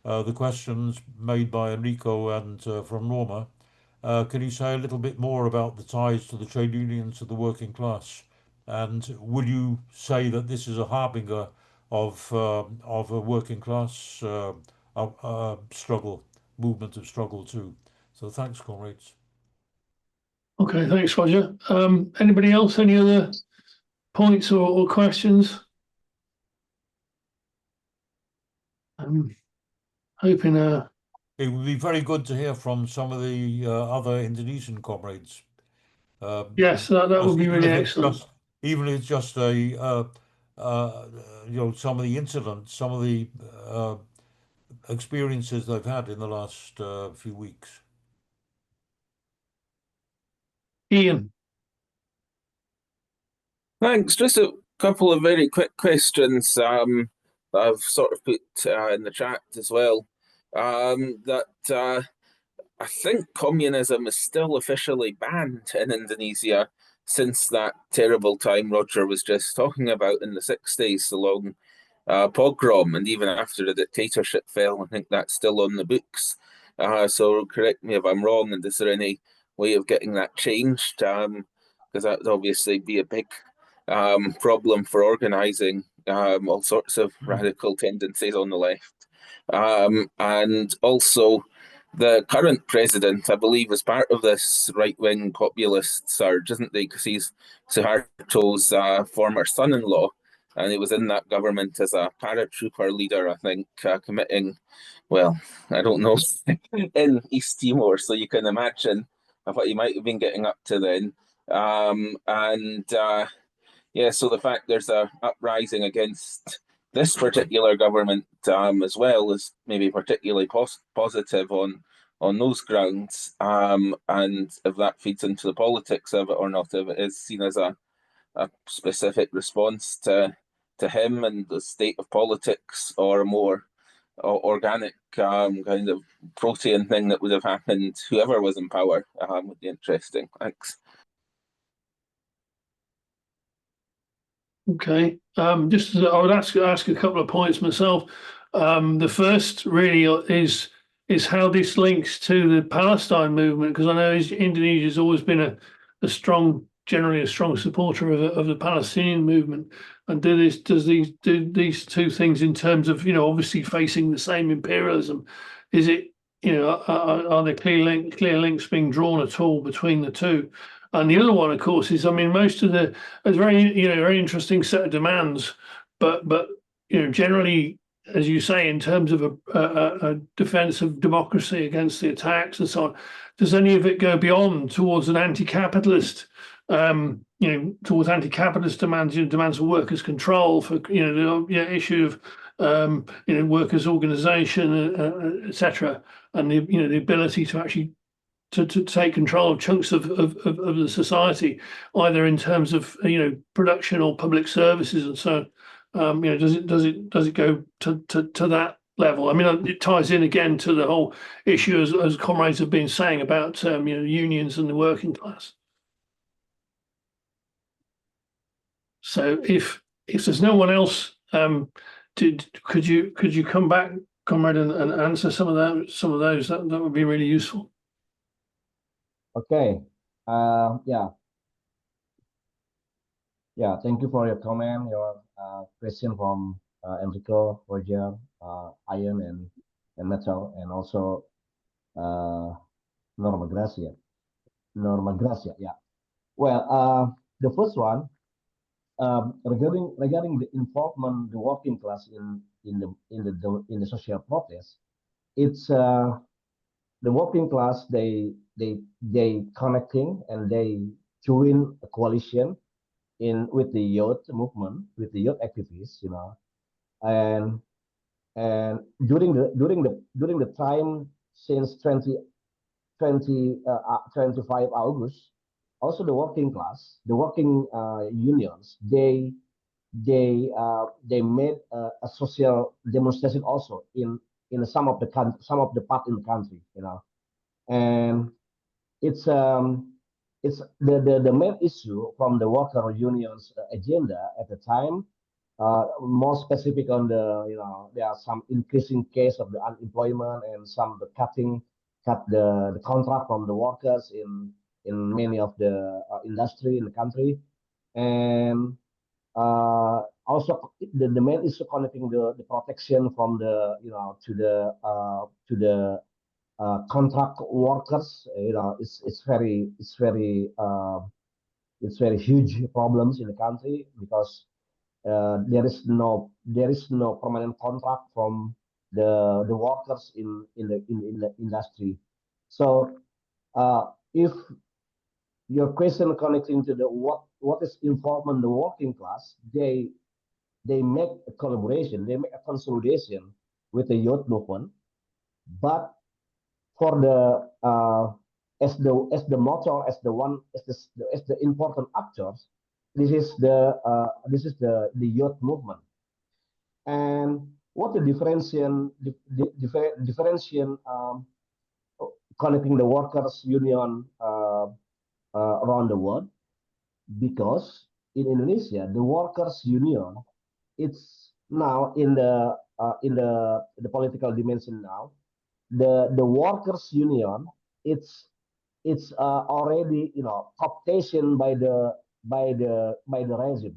[SPEAKER 2] the questions made by Enrico and from Norma, can you say a little bit more about the ties to the trade unions of the working class? And would you say that this is a harbinger of a working class struggle, movement of struggle too? So thanks, comrades.
[SPEAKER 1] Okay, thanks, Roger. Anybody else? Any other points or questions? I'm hoping.
[SPEAKER 2] It would be very good to hear from some of the other Indonesian comrades.
[SPEAKER 1] Yes, that would be really excellent.
[SPEAKER 2] Even if it's just some of the incidents, some of the experiences they've had in the last few weeks.
[SPEAKER 1] Ian.
[SPEAKER 7] Thanks. Just a couple of very quick questions that I've sort of put in the chat as well. I think communism is still officially banned in Indonesia since that terrible time Roger was just talking about in the 60s, the long pogrom, and even after the dictatorship fell, I think that's still on the books. So correct me if I'm wrong, and is there any way of getting that changed? Because that would obviously be a big problem for organising all sorts of radical tendencies on the left. And also, the current president, I believe, is part of this right-wing populist surge, isn't he? Because he's Suharto's former son-in-law, and he was in that government as a paratrooper leader, I think, committing, well, I don't know, in East Timor. So you can imagine what he might have been getting up to then. Yeah, so the fact there's a uprising against this particular government as well is maybe particularly positive on those grounds. And if that feeds into the politics of it or not, if it is seen as a specific response to him and the state of politics, or a more organic kind of protean thing that would have happened, whoever was in power, would be interesting. Thanks.
[SPEAKER 1] Okay. I would ask a couple of points myself. The first really is how this links to the Palestine movement, because I know Indonesia has always been a strong generally a strong supporter of the Palestinian movement, and do these two things in terms of, obviously facing the same imperialism? Is it, are there clear links being drawn at all between the two? And the other one, of course, is, I mean, most of the it's very interesting set of demands, but generally, as you say, in terms of a defense of democracy against the attacks and so on, does any of it go beyond towards an anti-capitalist, towards anti-capitalist demands, demands for workers' control, for the issue of workers' organisation, etc., and the ability to actually to take control of chunks of the society, either in terms of production or public services and so on. Does it go to that level? I mean, it ties in again to the whole issue, as comrades have been saying, about unions and the working class. So if there's no one else, could you come back, comrade, and answer some of those? That would be really useful.
[SPEAKER 3] Okay. Yeah. Thank you for your comment, your question from Enrico, Roger, Iron, and Metal, and also Norma Gracia. Yeah. Well, the first one, regarding the involvement the working class in the social protest, it's the working class, they connecting and they join a coalition with the youth movement, with the youth activists, and during the time since 25 August, also the working class, the working unions, they made a social demonstration also in some of the part in the country, and it's the main issue from the worker unions agenda at the time. More specific on there are some increasing case of the unemployment and some the cut the contract from the workers in many of the industry in the country, and also the main issue connecting the protection from the to the contract workers, it's very huge problems in the country, because there is no permanent contract from the workers in the industry. So if your question connecting to the what is involvement the working class, they make a collaboration, they make a consolidation with the youth movement, but for the as the motor, as the important actors, this is the youth movement. And what the differentiation connecting the workers union around the world, because in Indonesia the workers union, it's now in the political dimension now. The workers union, it's already cooptation by the regime,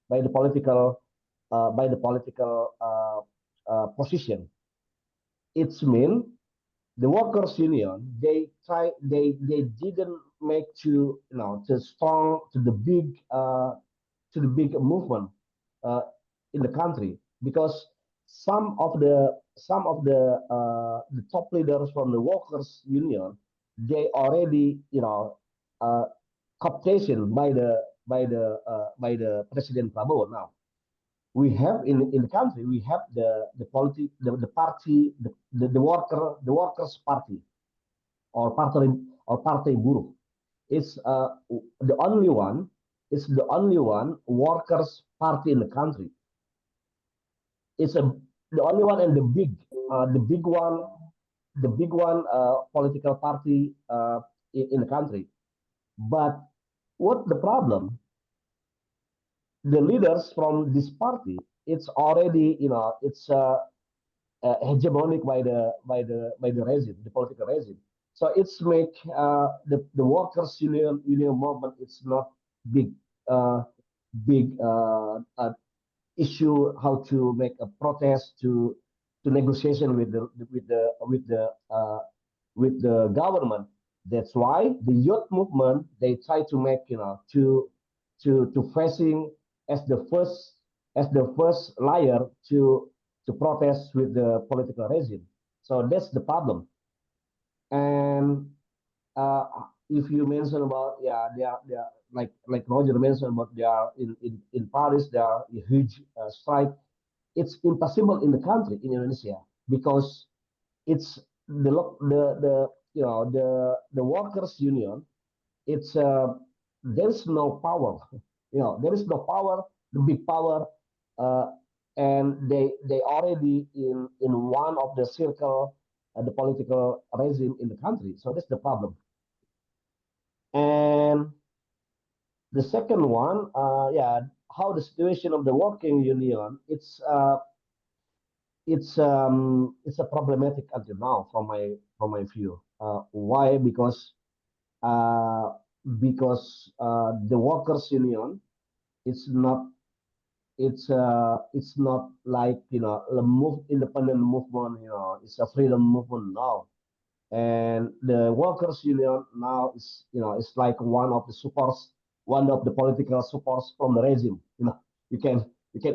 [SPEAKER 3] by the political position. It's mean the workers union, they didn't make to strong to the big movement in the country, because some of the top leaders from the workers union, they already cooptation by the President Prabowo. Now we have in the country, we have the party, the workers party, or party buruh. It's the only one. It's the only one workers party in the country. It's the only one, and the big one political party in the country. But what the problem? The leaders from this party, it's already it's hegemonic by the regime, the political regime. So it's make the workers union movement. It's not big big issue how to make a protest to negotiation with the government. That's why the youth movement they try to make to facing as the first layer to protest with the political regime. So that's the problem. And uh, if you mention about they are like Roger mentioned about they are in Paris there are a huge strike. It's impossible in the country in Indonesia because it's the the workers union. It's there's no power. There is no power. The big power, uh, and they already in one of the circle, the political regime in the country. So that's the problem. And the second one, how the situation of the working union. It's a problematic until now from my view. Why? Because the workers union it's not it's not like the independent movement. It's a freedom movement now, and the workers union now is it's like one of the supports, one of the political supports from the regime. You can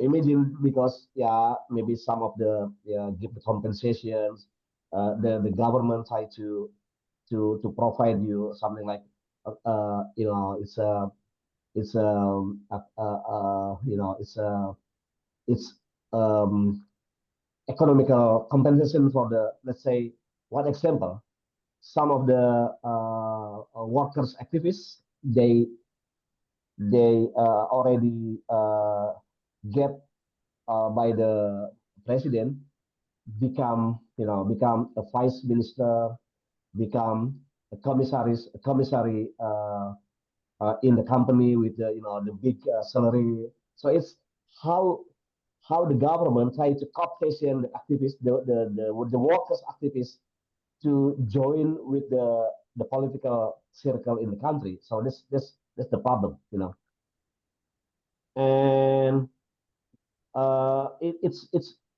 [SPEAKER 3] imagine because maybe some of the give the compensations. The government try to provide you something like it's it's economical compensation for the, let's say, one example, some of the workers activists they already get by the president, become a vice minister, become a commissary in the company with the big salary. So it's how how the government try to compensate the activists, the workers activists to join with the political circle in the country. So that's the problem. And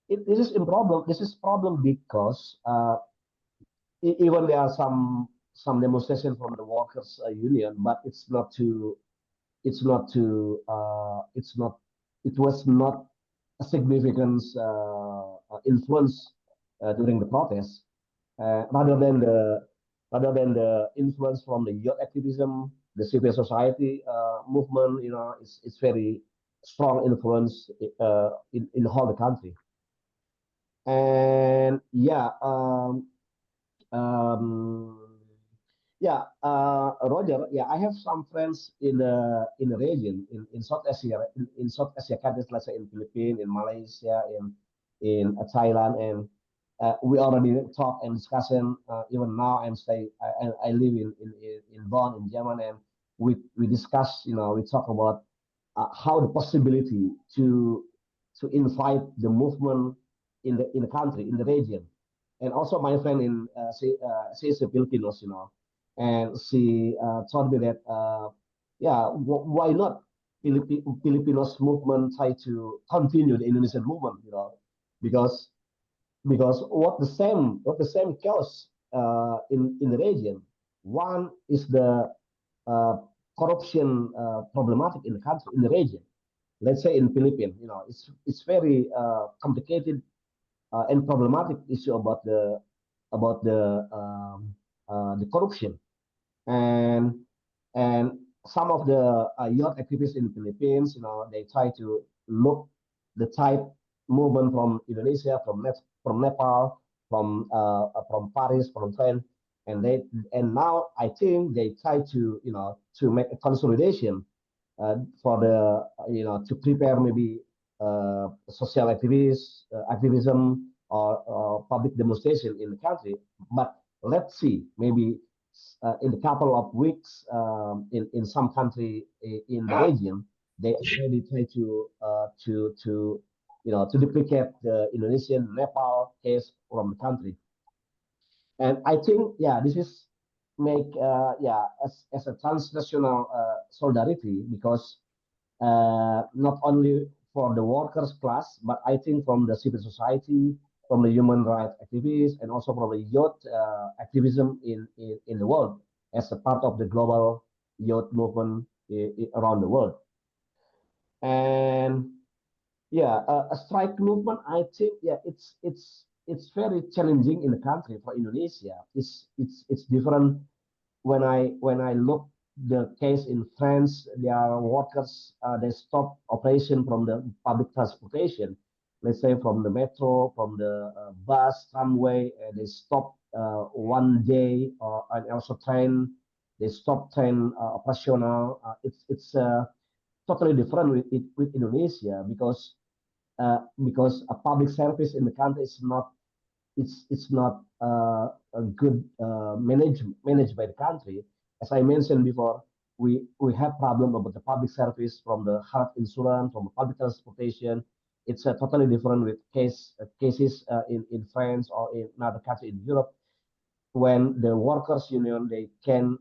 [SPEAKER 3] this is a problem. This is problem because even there are some demonstration from the workers union, but it's not it was not a significant influence during the protest, rather than the influence from the youth activism, the civil society movement. It's very strong influence in the whole country. And um, Roger. Yeah, I have some friends in the region in South Asia, in South Asia countries, let's say in Philippines, in Malaysia, in Thailand, and we already talk and discussion. Even now, I live in Bonn, in Germany, and we discuss. We talk about how the possibility to invite the movement in the country, in the region. And also my friend she's a Filipinos, and she told me that why not Filipinos movement try to continue the Indonesian movement, because what the same cause in the region. One is the uh, corruption problematic in the country, in the region. Let's say in Philippines, it's very complicated and problematic issue about the corruption. And and some of the youth activists in the Philippines, they try to look the type movement from Indonesia, from Nepal, from Paris, from France, and now I think they try to make a consolidation for the to prepare maybe social activism or public demonstration in the country. But let's see, maybe in a couple of weeks, in some country in the region, they already try to duplicate the Indonesian Nepal case from the country. And I think, this is make as a transnational solidarity, because not only for the workers class, but I think from the civil society, from the human rights activists, and also from the youth activism in the world as a part of the global youth movement around the world. And a strike movement, I think, it's very challenging in the country for Indonesia. It's different when I look the case in France. There are workers, they stop operation from the public transportation, let's say from the metro, from the bus, tramway, they stop one day, and also train. They stop train operational. It's totally different with Indonesia, because a public service in the country is not, it's not a good managed by the country. As I mentioned before, we have problem about the public service, from the health insurance, from public transportation. It's totally different with cases in France or in another country in Europe, when the workers union, they can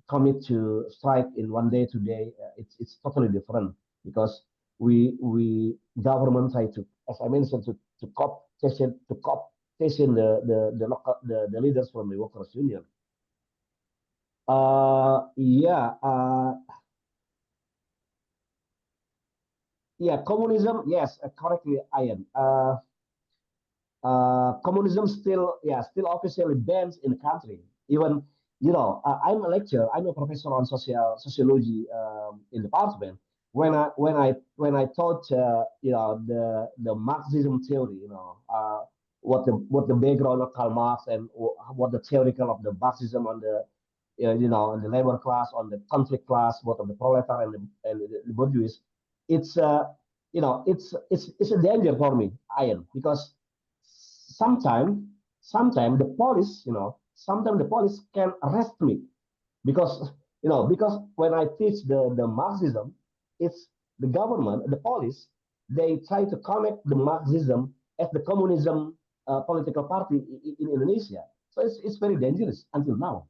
[SPEAKER 3] commit to strike in one day, 2 day. It's totally different, because we government try to, as I mentioned, to cop station the leaders from the workers union. Uh, yeah, uh, Communism. Yes, correctly, Ian. Communism still officially bans in the country. Even, I'm a professor on sociology in the department. When I taught the Marxism theory, what the background of Karl Marx, and what the theoretical of the Marxism on the on the labor class, on the conflict class, both of the proletariat and the bourgeois. It's a danger for me, Ian, because sometimes sometimes the police can arrest me, because when I teach the Marxism, it's the government, the police, they try to connect the Marxism as the communism political party in Indonesia. So it's very dangerous until now.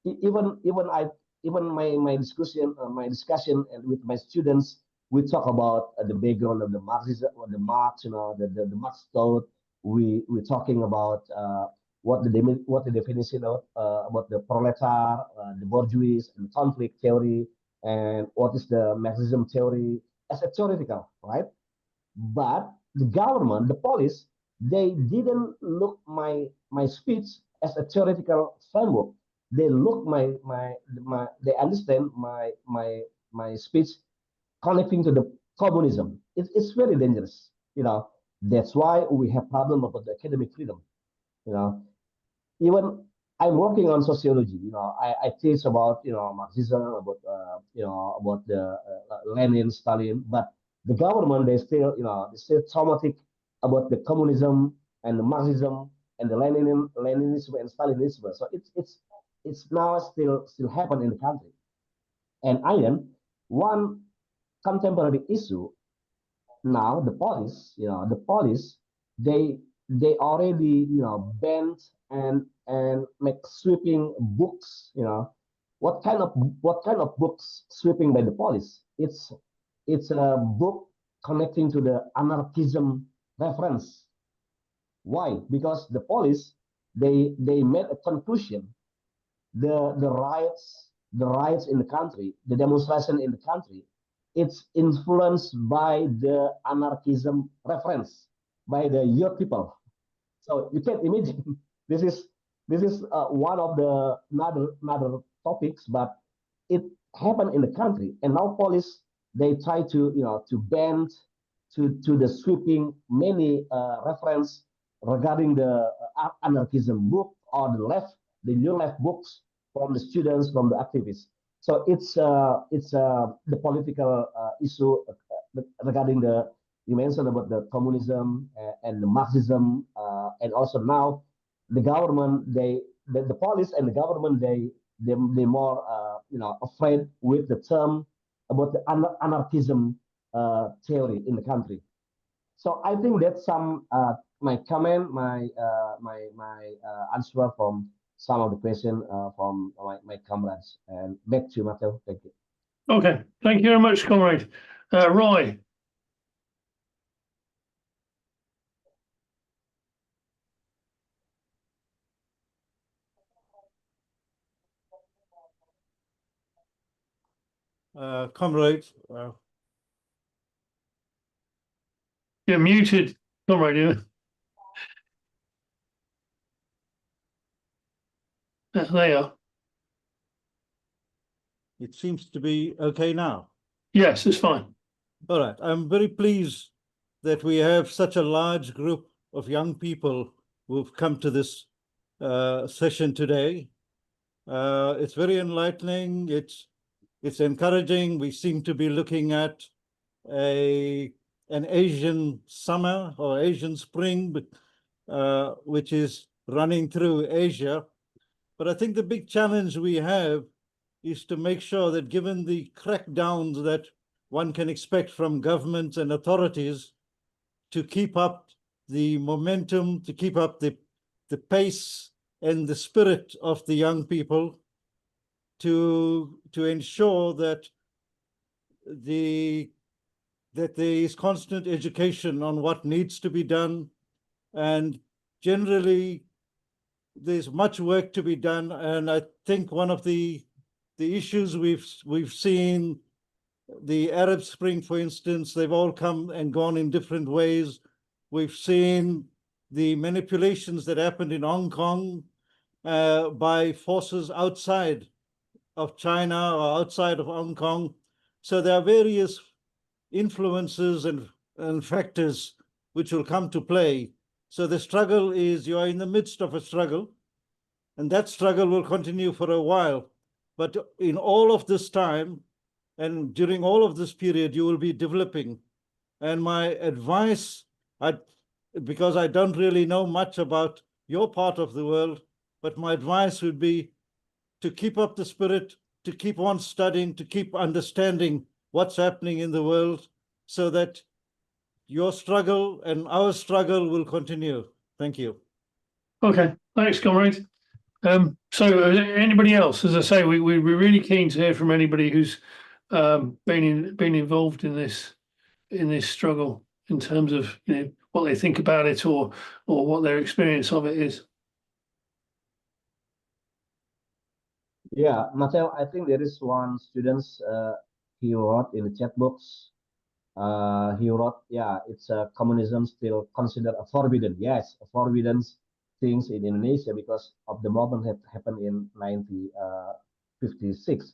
[SPEAKER 3] Even my discussion and with my students, we talk about the background of the Marxism, or the Marx, the Marx thought. We're talking about what the definition of about the proletar, the bourgeois, and conflict theory, and what is the Marxism theory as a theoretical, right? But the government, the police, they didn't look my speech as a theoretical framework. They look they understand my speech connecting to the communism. It's very dangerous. That's why we have problem about the academic freedom. You know, Even I'm working on sociology. I teach about Marxism, about about the Lenin, Stalin, but the government, they still traumatic about the communism and the Marxism and the Leninism and Stalinism. So it's now still happen in the country. And iron, one contemporary issue now, the police, they already banned and make sweeping books. What kind of books sweeping by the police? It's a book connecting to the anarchism reference. Why? Because the police, they made a conclusion, the riots in the country, the demonstration in the country, it's influenced by the anarchism reference, by the youth people. So you can imagine this is one of the another topics, but it happened in the country, and now police, they try to bend to the sweeping many reference regarding the anarchism book, or the new left books from the students, from the activists. So it's the political issue regarding the, you mentioned about the communism and the Marxism, and also now the government, the police and the government, they more afraid with the term about the anarchism theory in the country. So I think that's some my comment, answer from some of the question from my comrades. And back to Matthew. Thank you.
[SPEAKER 1] Okay, thank you very much, comrade. Roy.
[SPEAKER 2] Comrades,
[SPEAKER 1] You're muted, comrade. There they are.
[SPEAKER 2] it seems to be okay now.
[SPEAKER 1] Yes, it's fine.
[SPEAKER 2] All right. I'm very pleased that we have such a large group of young people who've come to this session today. It's very enlightening. It's encouraging. We seem to be looking at an Asian summer or Asian spring, which is running through Asia. But I think the big challenge we have is to make sure that, given the crackdowns that one can expect from governments and authorities, to keep up the momentum, to keep up the pace and the spirit of the young people, to ensure that there is constant education on what needs to be done. And generally, there's much work to be done. And I think one of the issues we've seen, the Arab Spring, for instance, they've all come and gone in different ways. We've seen the manipulations that happened in Hong Kong by forces outside of China or outside of Hong Kong. So there are various influences and factors which will come to play. So the struggle is, you are in the midst of a struggle, and that struggle will continue for a while. But in all of this time, and during all of this period, you will be developing. And my advice, because I don't really know much about your part of the world, but my advice would be to keep up the spirit, to keep on studying, to keep understanding what's happening in the world, so that your struggle and our struggle will continue. Thank you.
[SPEAKER 1] Okay, thanks, comrade. So anybody else? As I say, we're really keen to hear from anybody who's been involved in this struggle, in terms of what they think about it, or what their experience of it is.
[SPEAKER 3] Yeah, Mateo, I think there is one student, he wrote in the chat box. He wrote, yeah, it's communism still considered a forbidden. Yes, a forbidden things in Indonesia because of the movement that happened in 1956.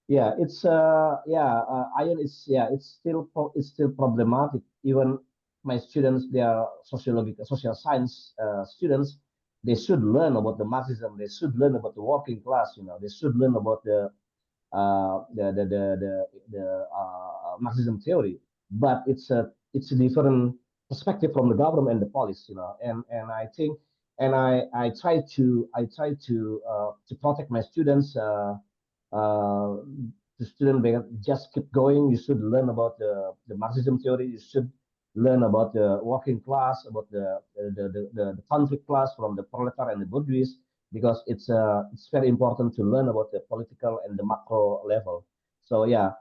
[SPEAKER 3] Yeah, it's iron is, yeah, it's still problematic. Even my students, they are social science students. They should learn about the Marxism. They should learn about the working class. They should learn about the Marxism theory. But it's a different perspective from the government and the police. And I think, and I try to protect my students. The student just keep going. You should learn about the Marxism theory. You should learn about the working class, about the conflict class from the proletariat and the bourgeois, because it's very important to learn about the political and the macro level. So yeah,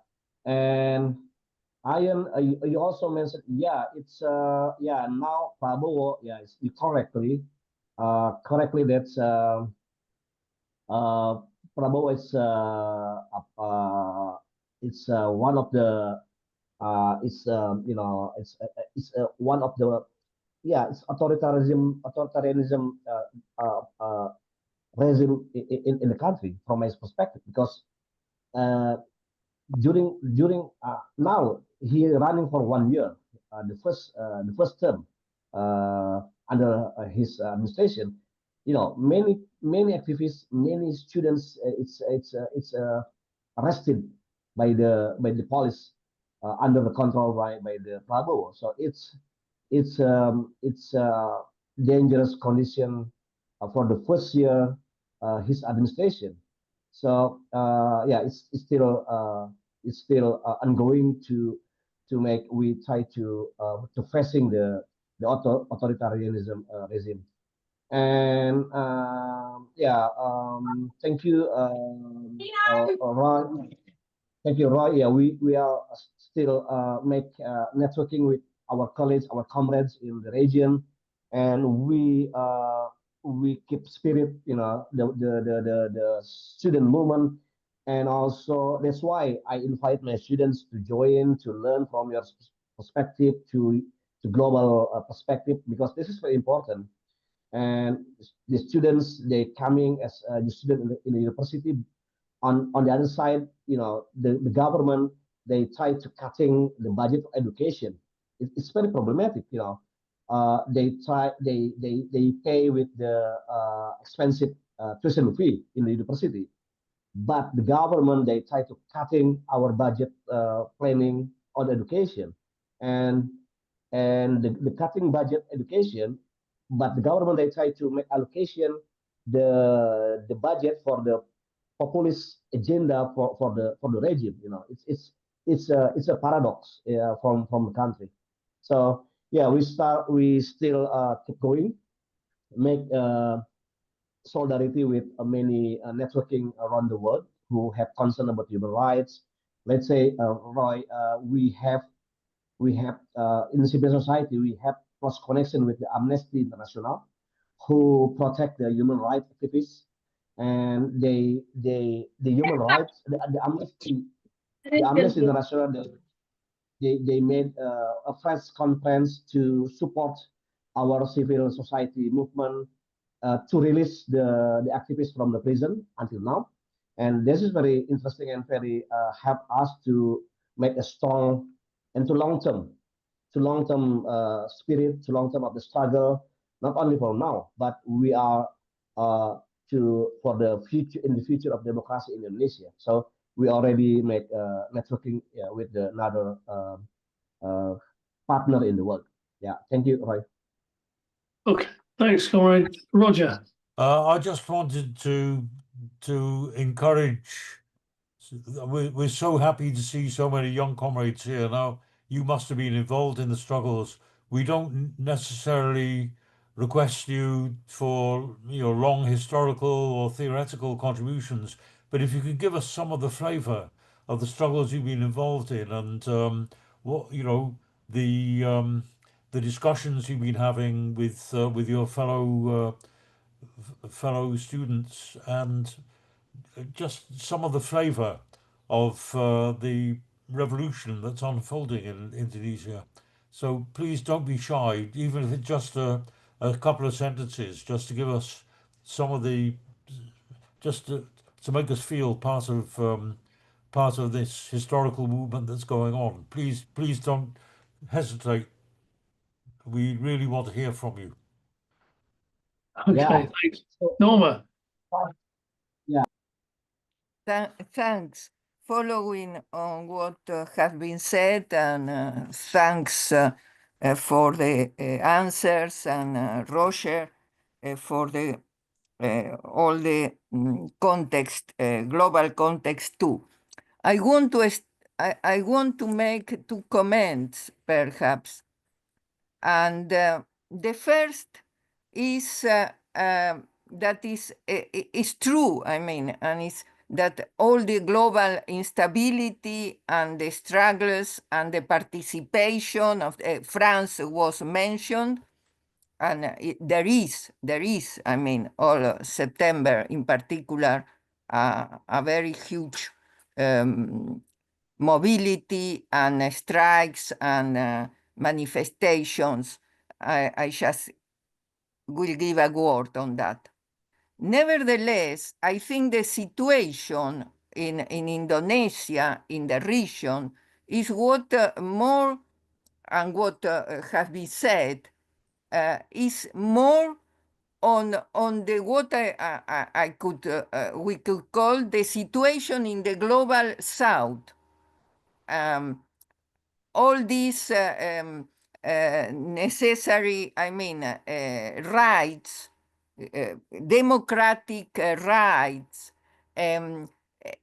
[SPEAKER 3] and Ian, you also mentioned, yeah, it's yeah, now Prabowo, yeah, you correctly that's Prabowo is it's one of the it's one of the, yeah, it's authoritarianism regime in the country from his perspective, because uh, during now he running for 1 year, the first term under his administration. Many activists, many students, it's arrested by the police under the control by the Prabowo. So it's dangerous condition for the first year his administration. So yeah, it's still ongoing to make, we try to facing the authoritarianism regime. And thank you, Ron. Thank you, Roy. Yeah, we are still make networking with our colleagues, our comrades in the region, and we keep spirit, the student movement, and also that's why I invite my students to join to learn from your perspective to global perspective, because this is very important. And the students, they coming as the student in the university. On the other side, the government, they try to cutting the budget for education. It's very problematic. They pay with the expensive tuition fee in the university, but the government, they try to cutting our budget planning on education, and the cutting budget education, but the government, they try to make allocation the budget for the populist agenda for the regime. It's a paradox from the country. So yeah, we still keep going, make solidarity with many networking around the world who have concern about human rights. Let's say, Roy, we have in the civil society, we have close connection with the Amnesty International, who protect the human rights activists, and the human rights, the Amnesty International, they made a press conference to support our civil society movement to release the activists from the prison until now. And this is very interesting and very help us to make a strong and to long term spirit, to long term of the struggle, not only for now, but we are to for the future, in the future of democracy in Indonesia. So we already make networking with another uh, partner in the world. Yeah, thank you, Roy.
[SPEAKER 1] Okay, thanks, Comrade. Roger.
[SPEAKER 2] I just wanted to encourage. We're so happy to see so many young comrades here. Now, you must have been involved in the struggles. We don't necessarily request you for long historical or theoretical contributions, but if you could give us some of the flavour of the struggles you've been involved in, and what the discussions you've been having with your fellow students, and just some of the flavour of the revolution that's unfolding in Indonesia. So please don't be shy, even if it's just a couple of sentences, just to give us some of the, just to make us feel part of this historical movement that's going on. Please don't hesitate. We really want to hear from you.
[SPEAKER 1] Okay,
[SPEAKER 3] Yeah.
[SPEAKER 1] thanks. Norma.
[SPEAKER 3] Yeah.
[SPEAKER 6] Thanks. Following on what has been said, and thanks for the answers, and Roger for the all the context, global context too. I want to make two comments, perhaps. And the first is that is true, I mean, and it's that all the global instability and the struggles and the participation of France was mentioned, and there is, I mean, all September in particular, a very huge mobility and strikes and manifestations. I just will give a word on that. Nevertheless, I think the situation in Indonesia, in the region, is what more, and what has been said, is more on the what I could we could call the situation in the global south. All these necessary, I mean, rights, democratic rights,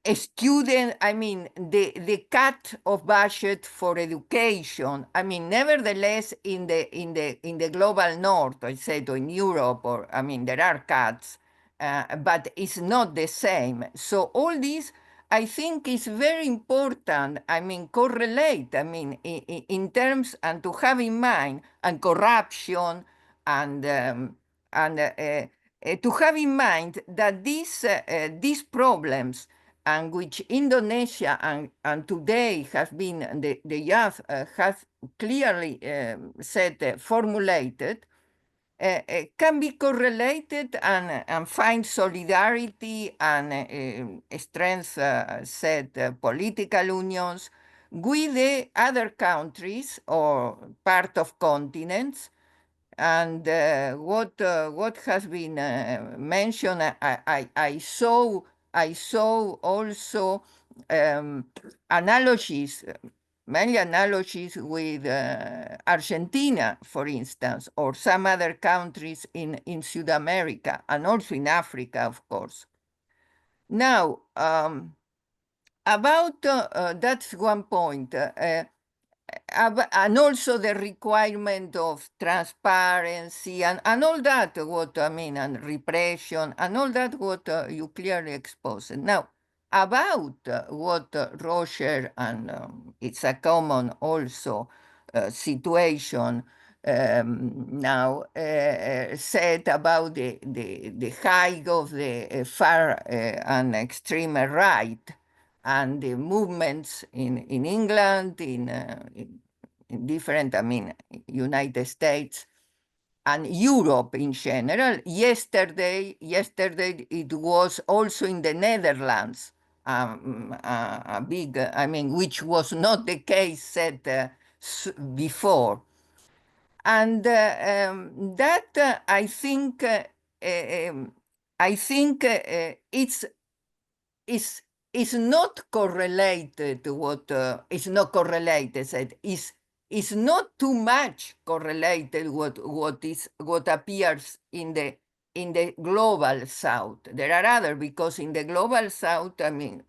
[SPEAKER 6] a student, I mean, the cut of budget for education, I mean, nevertheless, in the global north, I said, or in Europe, or I mean, there are cuts, but it's not the same. So all this, I think, is very important. I mean, correlate. I mean, in terms, and to have in mind, and corruption, and to have in mind that these problems, and which Indonesia and today have been, the youth have clearly said, formulated, can be correlated and find solidarity and strength, political unions with the other countries or part of continents. And what has been mentioned, I saw also analogies, many analogies with Argentina, for instance, or some other countries in South America, and also in Africa, of course. Now, about that's one point. And also the requirement of transparency and all that, what I mean, and repression and all that, what you clearly exposed. Now, about what Roger, and it's a common also situation now, said about the high of the far and extreme right, and the movements in England, in different, I mean, United States and Europe in general. Yesterday it was also in the Netherlands, a big, I mean, which was not the case said before. And that I think it's not correlated to what it's not correlated. Said is not too much correlated what appears in the global south. There are other, because in the global south, I mean,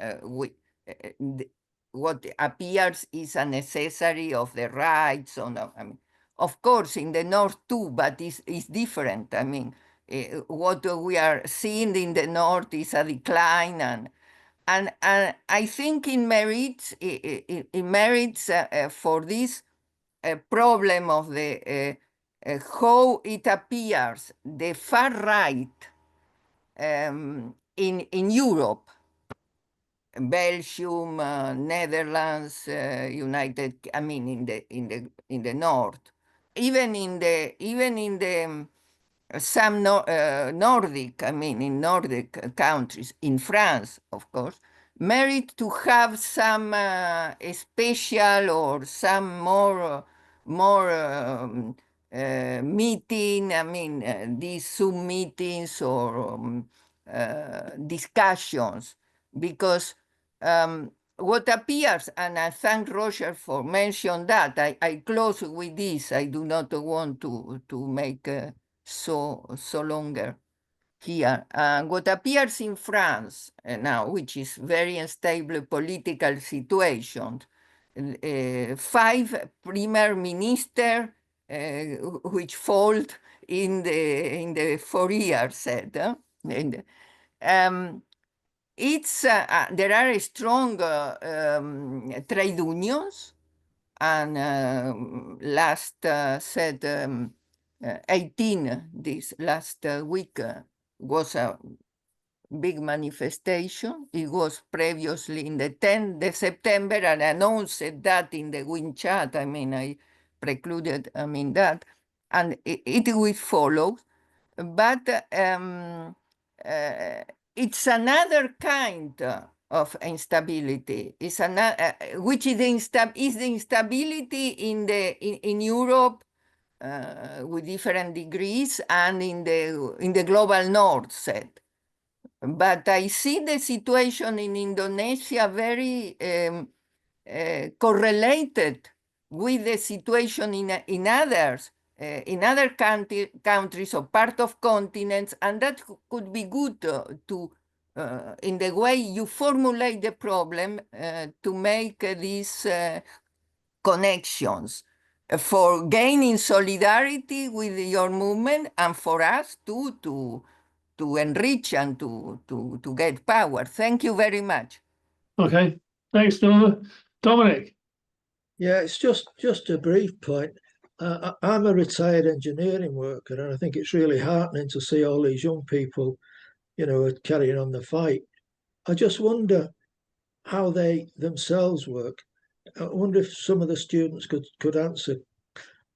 [SPEAKER 6] what appears is a necessary of the rights. I mean, of course, in the north too, but it's different. I mean, what we are seeing in the north is a decline, and I think it merits for this problem of the how it appears, the far right in Europe, Belgium, Netherlands, United, I mean, in the north, even in the some Nordic, I mean, in Nordic countries, in France, of course, merit to have some special or some more meeting, I mean, these Zoom meetings or discussions, because what appears, and I thank Roger for mentioning that, I close with this, I do not want to make so longer here. What appears in France now, which is very unstable political situation, 5 premier minister which fold in the 4 years said. It's there are strong trade unions, and last said 18 this last week was a big manifestation. It was previously in the 10th of September, and announced that in the wind chat. I mean, I precluded, I mean, that, and it will follow. But it's another kind of instability. It's another, which is the instability in Europe with different degrees, and in the global north set. But I see the situation in Indonesia very correlated with the situation in others. In other countries or part of continents, and that could be good to in the way you formulate the problem to make these connections for gaining solidarity with your movement and for us too to enrich and to get power. Thank you very much.
[SPEAKER 1] Okay, thanks, Dominic.
[SPEAKER 8] Yeah, it's just a brief point. I'm a retired engineering worker, and I think it's really heartening to see all these young people, carrying on the fight. I just wonder how they themselves work. I wonder if some of the students could answer.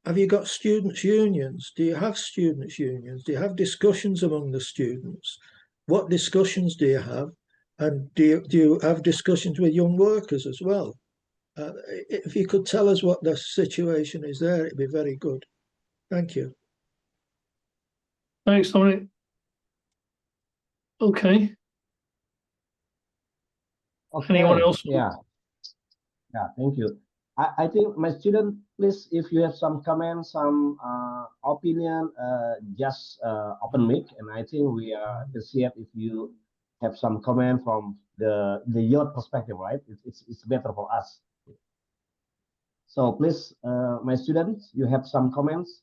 [SPEAKER 8] Have you got students' unions? Do you have students' unions? Do you have discussions among the students? What discussions do you have? And do you have discussions with young workers as well? If you could tell us what the situation is there, it'd be very good. Thank you.
[SPEAKER 1] Thanks, Dominic. Okay.
[SPEAKER 3] Okay.
[SPEAKER 1] Anyone else?
[SPEAKER 3] Yeah. Thank you. I think my student, please, if you have some comments, some opinion, just open mic, and I think we appreciate if you have some comment from the youth perspective, right? It's better for us. So please, my students, you have some comments?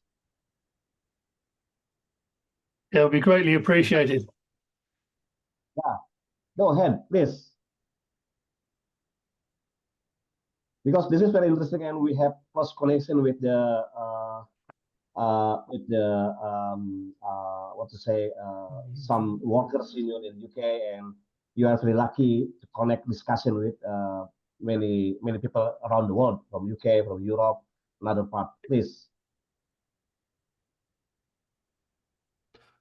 [SPEAKER 1] Yeah, it'll be greatly appreciated.
[SPEAKER 3] Yeah, go ahead, please. Because this is very interesting, and we have close connection with the some workers union in UK, and you are very lucky to connect discussion with many people around the world, from UK, from Europe, another part. Please.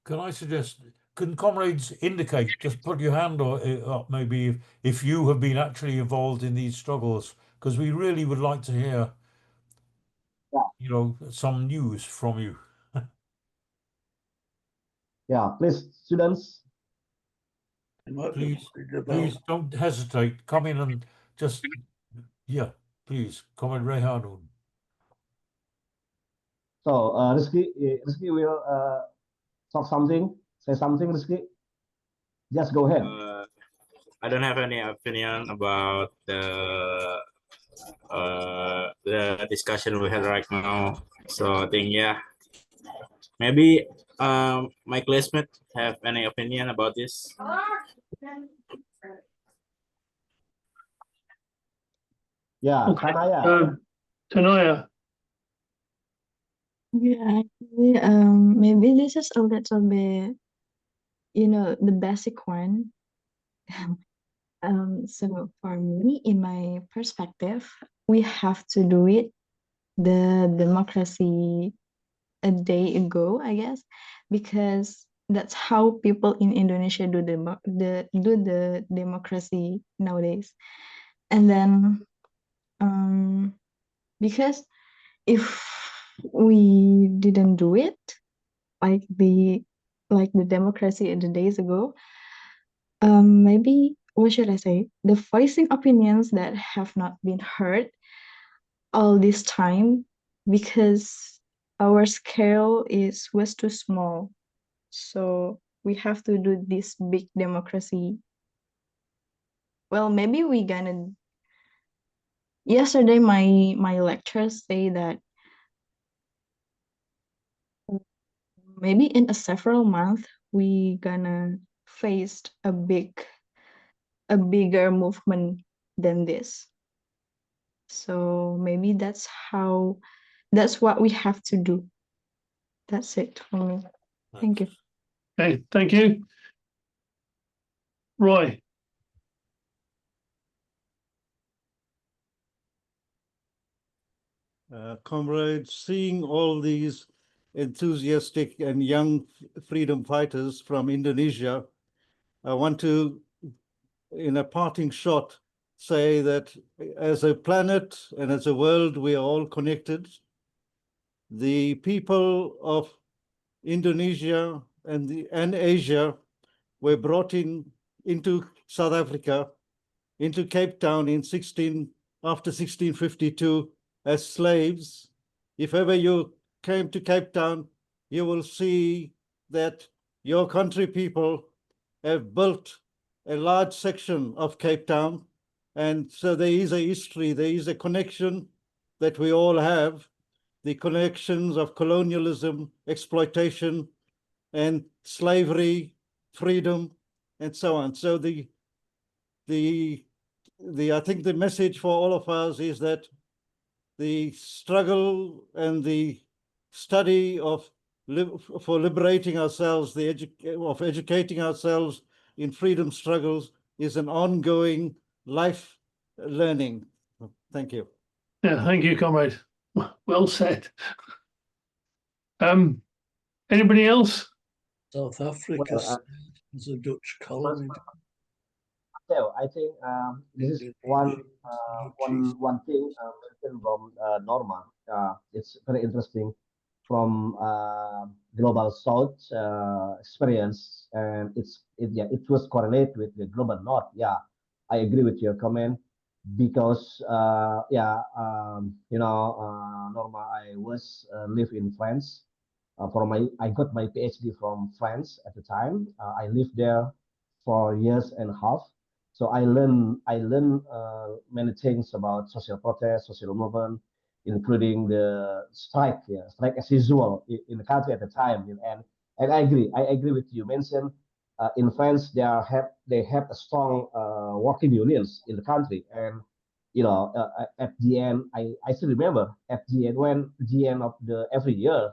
[SPEAKER 2] Can I suggest, can comrades indicate, just put your hand up maybe if you have been actually involved in these struggles, because we really would like to hear, some news from you.
[SPEAKER 3] Yeah, please, students.
[SPEAKER 2] Please don't hesitate. Come in and just, please, Comrade Rehanun.
[SPEAKER 3] So, Rizky will talk something, say something, Rizky. Just go ahead.
[SPEAKER 9] I don't have any opinion about the discussion we had right now. So I think, maybe my classmate have any opinion about this.
[SPEAKER 3] Yeah,
[SPEAKER 1] Okay.
[SPEAKER 3] Tanaya.
[SPEAKER 1] Tanaya.
[SPEAKER 10] Yeah, actually, maybe this is a little bit, the basic one. So for me, in my perspective, we have to do it the democracy a day ago, I guess, because that's how people in Indonesia do the democracy nowadays. And then, because if we didn't do it like the democracy in the days ago, maybe what should I say? The voicing opinions that have not been heard all this time because our scale was too small. So we have to do this big democracy. Well, maybe we gonna. Yesterday, my lecturers say that maybe in a several month we gonna face a bigger movement than this. So maybe that's what we have to do. That's it for me. Thank you.
[SPEAKER 1] Okay, thank you. Roy.
[SPEAKER 11] Comrades, seeing all these enthusiastic and young freedom fighters from Indonesia, I want to, in a parting shot, say that as a planet and as a world, we are all connected. The people of Indonesia and Asia were brought into South Africa, into Cape Town after 1652 as slaves. If ever you came to Cape Town, you will see that your country people have built a large section of Cape Town. And so there is a history, there is a connection that we all have, the connections of colonialism, exploitation, and slavery, freedom, and so on. So I think the message for all of us is that the struggle and the study for liberating ourselves, of educating ourselves in freedom struggles is an ongoing life learning. Thank you.
[SPEAKER 1] Yeah, thank you, comrade. Well said. Anybody else?
[SPEAKER 8] South Africa
[SPEAKER 3] Well,
[SPEAKER 8] is a Dutch colony.
[SPEAKER 3] so I think this is one thing mentioned from Norma. It's very interesting from global South experience, and it was correlated with the global North. Yeah, I agree with your comment because Norma, I was live in France. I got my PhD from France at the time. I lived there for years and a half. So I learned many things about social protest, social movement, including the strike, strike as usual in the country at the time. And I agree with you. Mentioned in France they have a strong working unions in the country, and at the end, I still remember at the end when the end of the every year,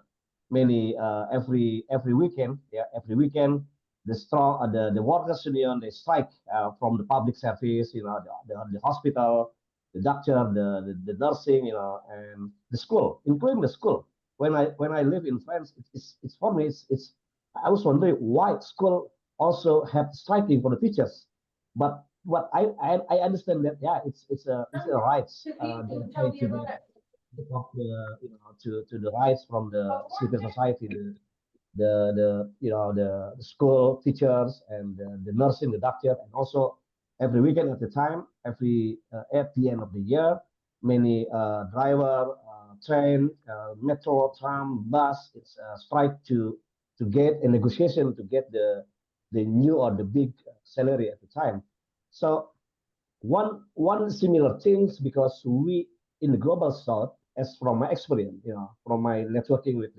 [SPEAKER 3] many every weekend, every weekend the workers union they strike from the public service, the hospital, the doctor, the nursing, and the school, including the school. When I live in France, it's for me it's I was wondering why school also have striking for the teachers, but what I understand that it's a rights they try to get of the to the rights from the civil society, the school teachers and the nursing, the doctor, and also every weekend at the time, at the end of the year, many driver, train, metro, tram, bus, it's strike to get a negotiation to get the new or the big salary at the time. So one similar things because we in the global south, as from my experience, from my networking with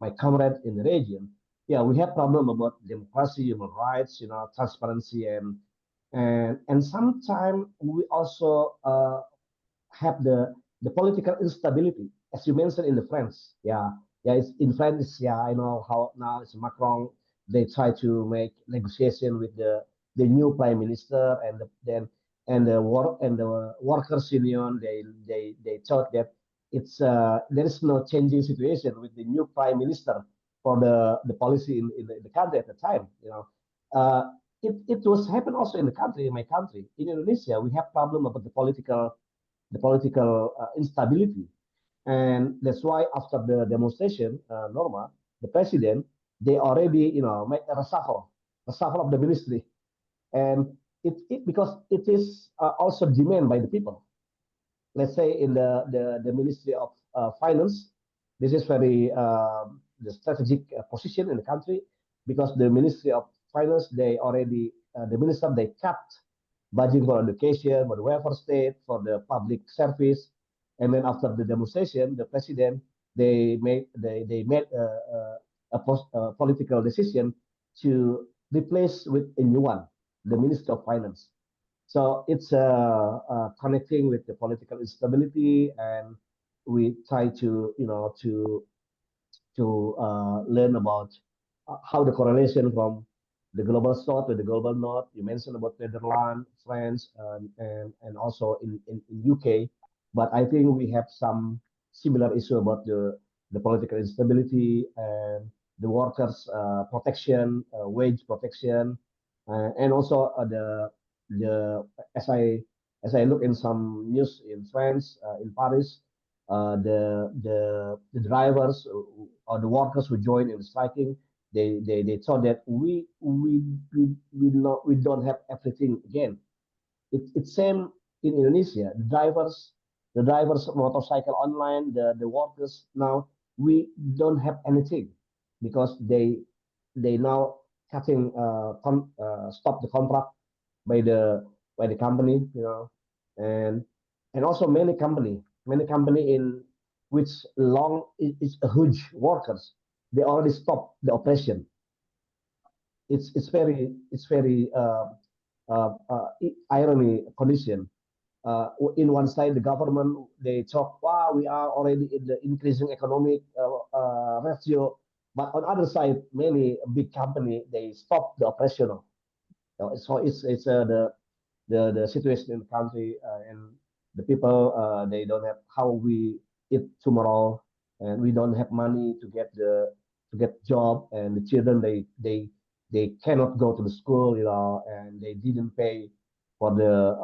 [SPEAKER 3] my comrades in the region, we have problem about democracy, human rights, transparency, and sometimes we also have the political instability, as you mentioned in the France. It's in France. I know how now it's Macron. They try to make negotiation with the new prime minister and the workers union. They thought that there is no changing situation with the new prime minister for the policy in the country at the time. It was happen also in the country, in my country, in Indonesia. We have problem about the political instability. And that's why after the demonstration, Norma, the president, they already, make a reshuffle of the ministry. And because it is also demand by the people. Let's say in the Ministry of Finance, this is very the strategic position in the country because the Ministry of Finance, the minister, they cut budget for education, for the welfare state, for the public service. And then after the demonstration, the president, they made a political decision to replace with a new one, the Minister of Finance. So it's connecting with the political instability, and we try to learn about how the correlation from the global south to the global north. You mentioned about Netherlands, France, and also in UK. But I think we have some similar issue about the political instability and the workers' protection, wage protection, and also the as I look in some news in France, in Paris, the drivers or the workers who join in striking, they thought that we don't have everything again. It's same in Indonesia. The drivers motorcycle online, the workers now we don't have anything because they now cutting stop the contract by the company, and also many company in which long is a huge workers. They already stopped the operation. It's very irony condition. In one side, the government they talk, wow, we are already in the increasing economic ratio, but on other side, many big company they stop the operational. So it's the situation in the country, and the people they don't have how we eat tomorrow, and we don't have money to get job, and the children they cannot go to the school, and they didn't pay for the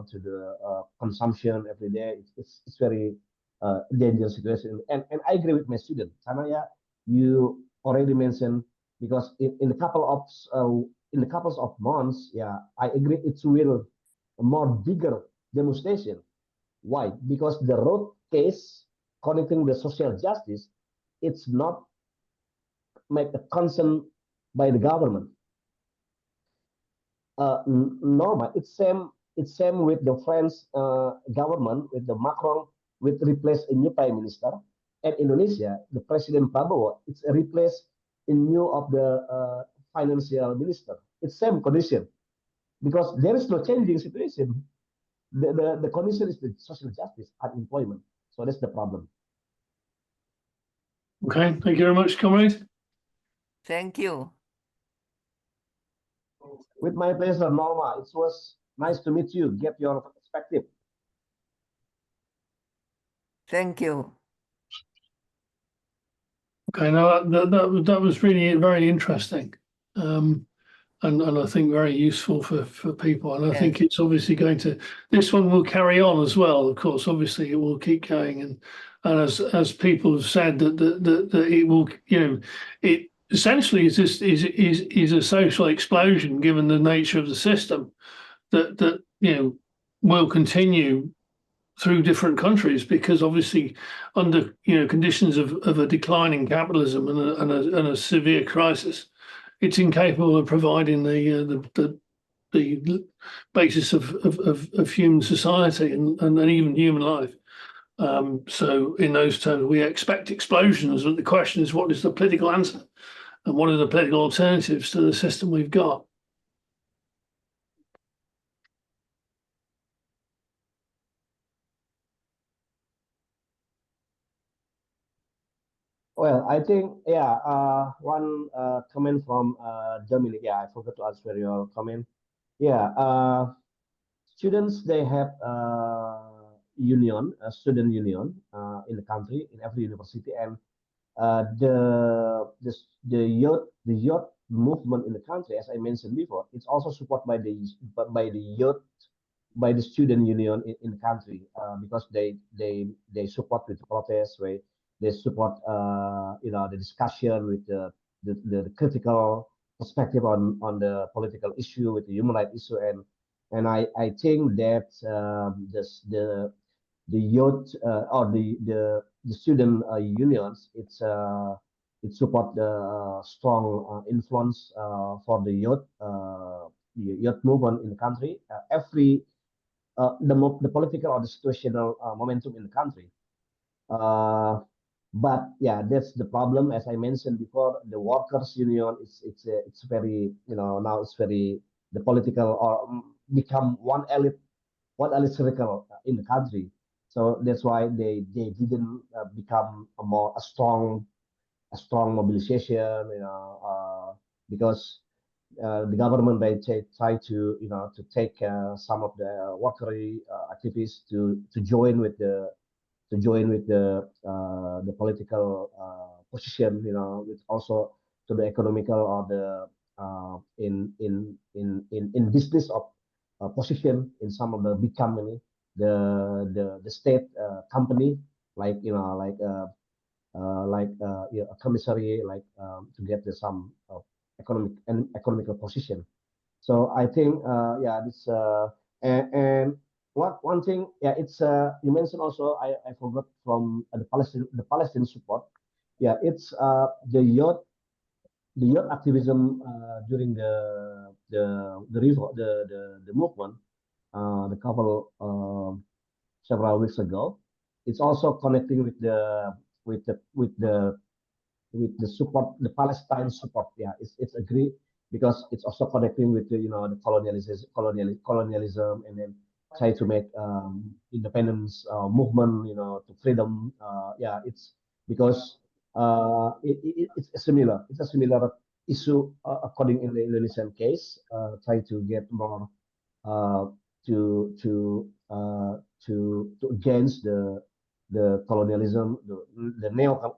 [SPEAKER 3] to the consumption every day. It's very dangerous situation, and I agree with my student Sanaya. You already mentioned, because in a couple of in the couples of months, yeah, I agree, it's will a more bigger demonstration. Why? Because the road case connecting the social justice, it's not make a concern by the government. Normal. It's same with the French government, with the Macron, with replace a new prime minister. And Indonesia, the President Prabowo, it's a replace a new of the financial minister. It's same condition, because there is no changing situation. The condition is the social justice, unemployment. So that's the problem.
[SPEAKER 1] Okay, thank you very much, comrade.
[SPEAKER 6] Thank you.
[SPEAKER 3] With my pleasure, Norma. It was nice to meet you, get your perspective.
[SPEAKER 6] Thank you.
[SPEAKER 1] Okay, now that was really very interesting, and I think very useful for people. And I think it's obviously going to, this one will carry on as well. Of course, obviously it will keep going, and as people have said that it will, it essentially is a social explosion, given the nature of the system that will continue through different countries, because obviously under conditions of a declining capitalism and a severe crisis, it's incapable of providing the basis of human society and even human life. So in those terms, we expect explosions, but the question is, what is the political answer, and what are the political alternatives to the system we've got?
[SPEAKER 3] Well, I think, yeah, one comment from Dominic. Yeah, I forgot to answer your comment. Yeah, students, they have union, a student union in the country, in every university, and the youth movement in the country, as I mentioned before, it's also supported by the youth, by the student union in the country, because they support with the protests, where they support the discussion with the critical perspective on the political issue, with the human rights issue, and I think that the youth or the student unions, it support the strong influence for the youth movement in the country. Every the political or the situational momentum in the country. But yeah, that's the problem. As I mentioned before, the workers' union it's very, now it's very, the political or become one elite circle in the country. So that's why they didn't become a strong mobilization, because the government they try to to take some of the worker activists to join with the political position, with also to the economical or the in business of position in some of the big company, the state company, like a commissary, like to get some economical position. So I think, yeah, this and one thing, yeah, it's you mentioned also, I forgot from the Palestinian support. Yeah, it's youth activism during the movement, the couple several weeks ago. It's also connecting with the support, the Palestine support. Yeah, it's agree because it's also connecting with the the colonialism, and then try to make independence movement, to freedom. Yeah, it's because it's a similar issue according in the Indonesian case. Try to get more uh, to to against the colonialism, the neo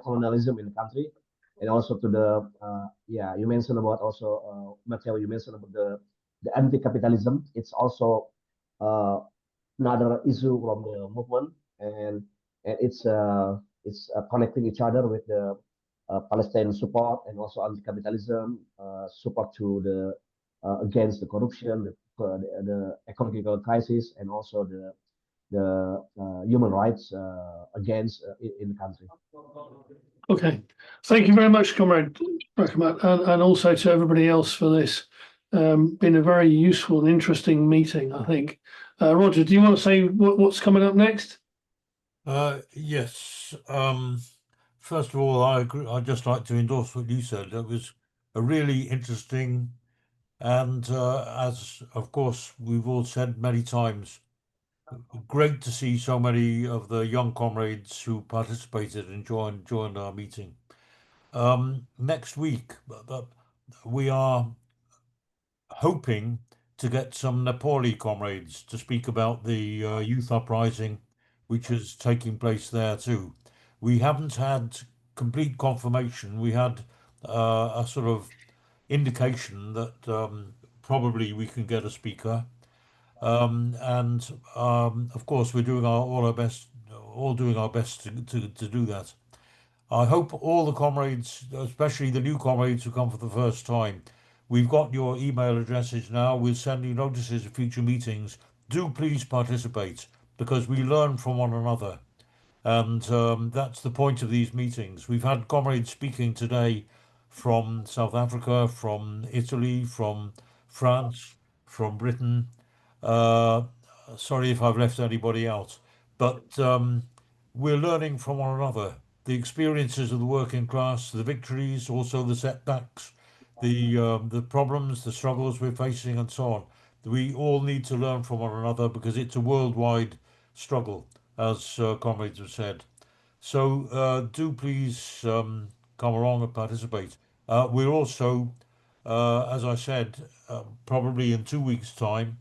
[SPEAKER 3] colonialism in the country, and also to the yeah, you mentioned about also Mateo, you mentioned about the anti-capitalism. It's also another issue from the movement, and it's connecting each other with the Palestinian support and also anti-capitalism support to the against the corruption, the economical crisis, and also the human rights against in the country.
[SPEAKER 1] Okay, thank you very much, Comrade Rakhmat, and also to everybody else for this. Been a very useful and interesting meeting, I think. Roger, do you want to say what's coming up next?
[SPEAKER 2] Yes. First of all, I agree. I'd just like to endorse what you said. That was a really interesting, and as of course we've all said many times, great to see so many of the young comrades who participated and joined our meeting. Next week, we are hoping to get some Nepali comrades to speak about the youth uprising, which is taking place there too. We haven't had complete confirmation. We had a sort of indication that probably we can get a speaker. And of course, we're doing all doing our best to do that. I hope all the comrades, especially the new comrades who come for the first time, we've got your email addresses now. We'll send you notices of future meetings. Do please participate, because we learn from one another. And that's the point of these meetings. We've had comrades speaking today from South Africa, from Italy, from France, from Britain. Sorry if I've left anybody out, but we're learning from one another. The experiences of the working class, the victories, also the setbacks, the problems, the struggles we're facing, and so on. We all need to learn from one another because it's a worldwide struggle, as comrades have said. So do please come along and participate. We're also, as I said, probably in 2 weeks' time,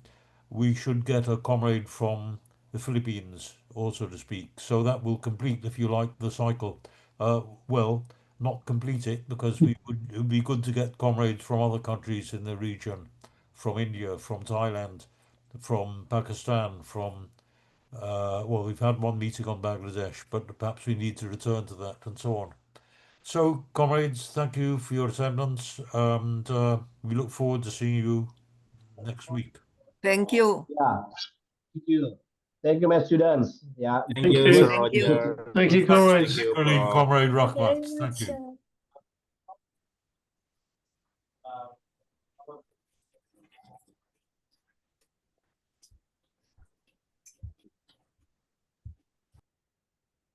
[SPEAKER 2] we should get a comrade from the Philippines also to speak. So that will complete, if you like, the cycle. Well, not complete it, because it would be good to get comrades from other countries in the region, from India, from Thailand, from Pakistan, from well, we've had one meeting on Bangladesh, but perhaps we need to return to that, and so on. So, comrades, thank you for your attendance, and we look forward to seeing you next week.
[SPEAKER 6] Thank you.
[SPEAKER 3] Yeah, thank you, my students. Yeah,
[SPEAKER 9] Thank you, Sir
[SPEAKER 1] Thank you.
[SPEAKER 9] Roger.
[SPEAKER 1] Thank you, comrades.
[SPEAKER 2] Particularly Comrade Rakhmat. Thank you.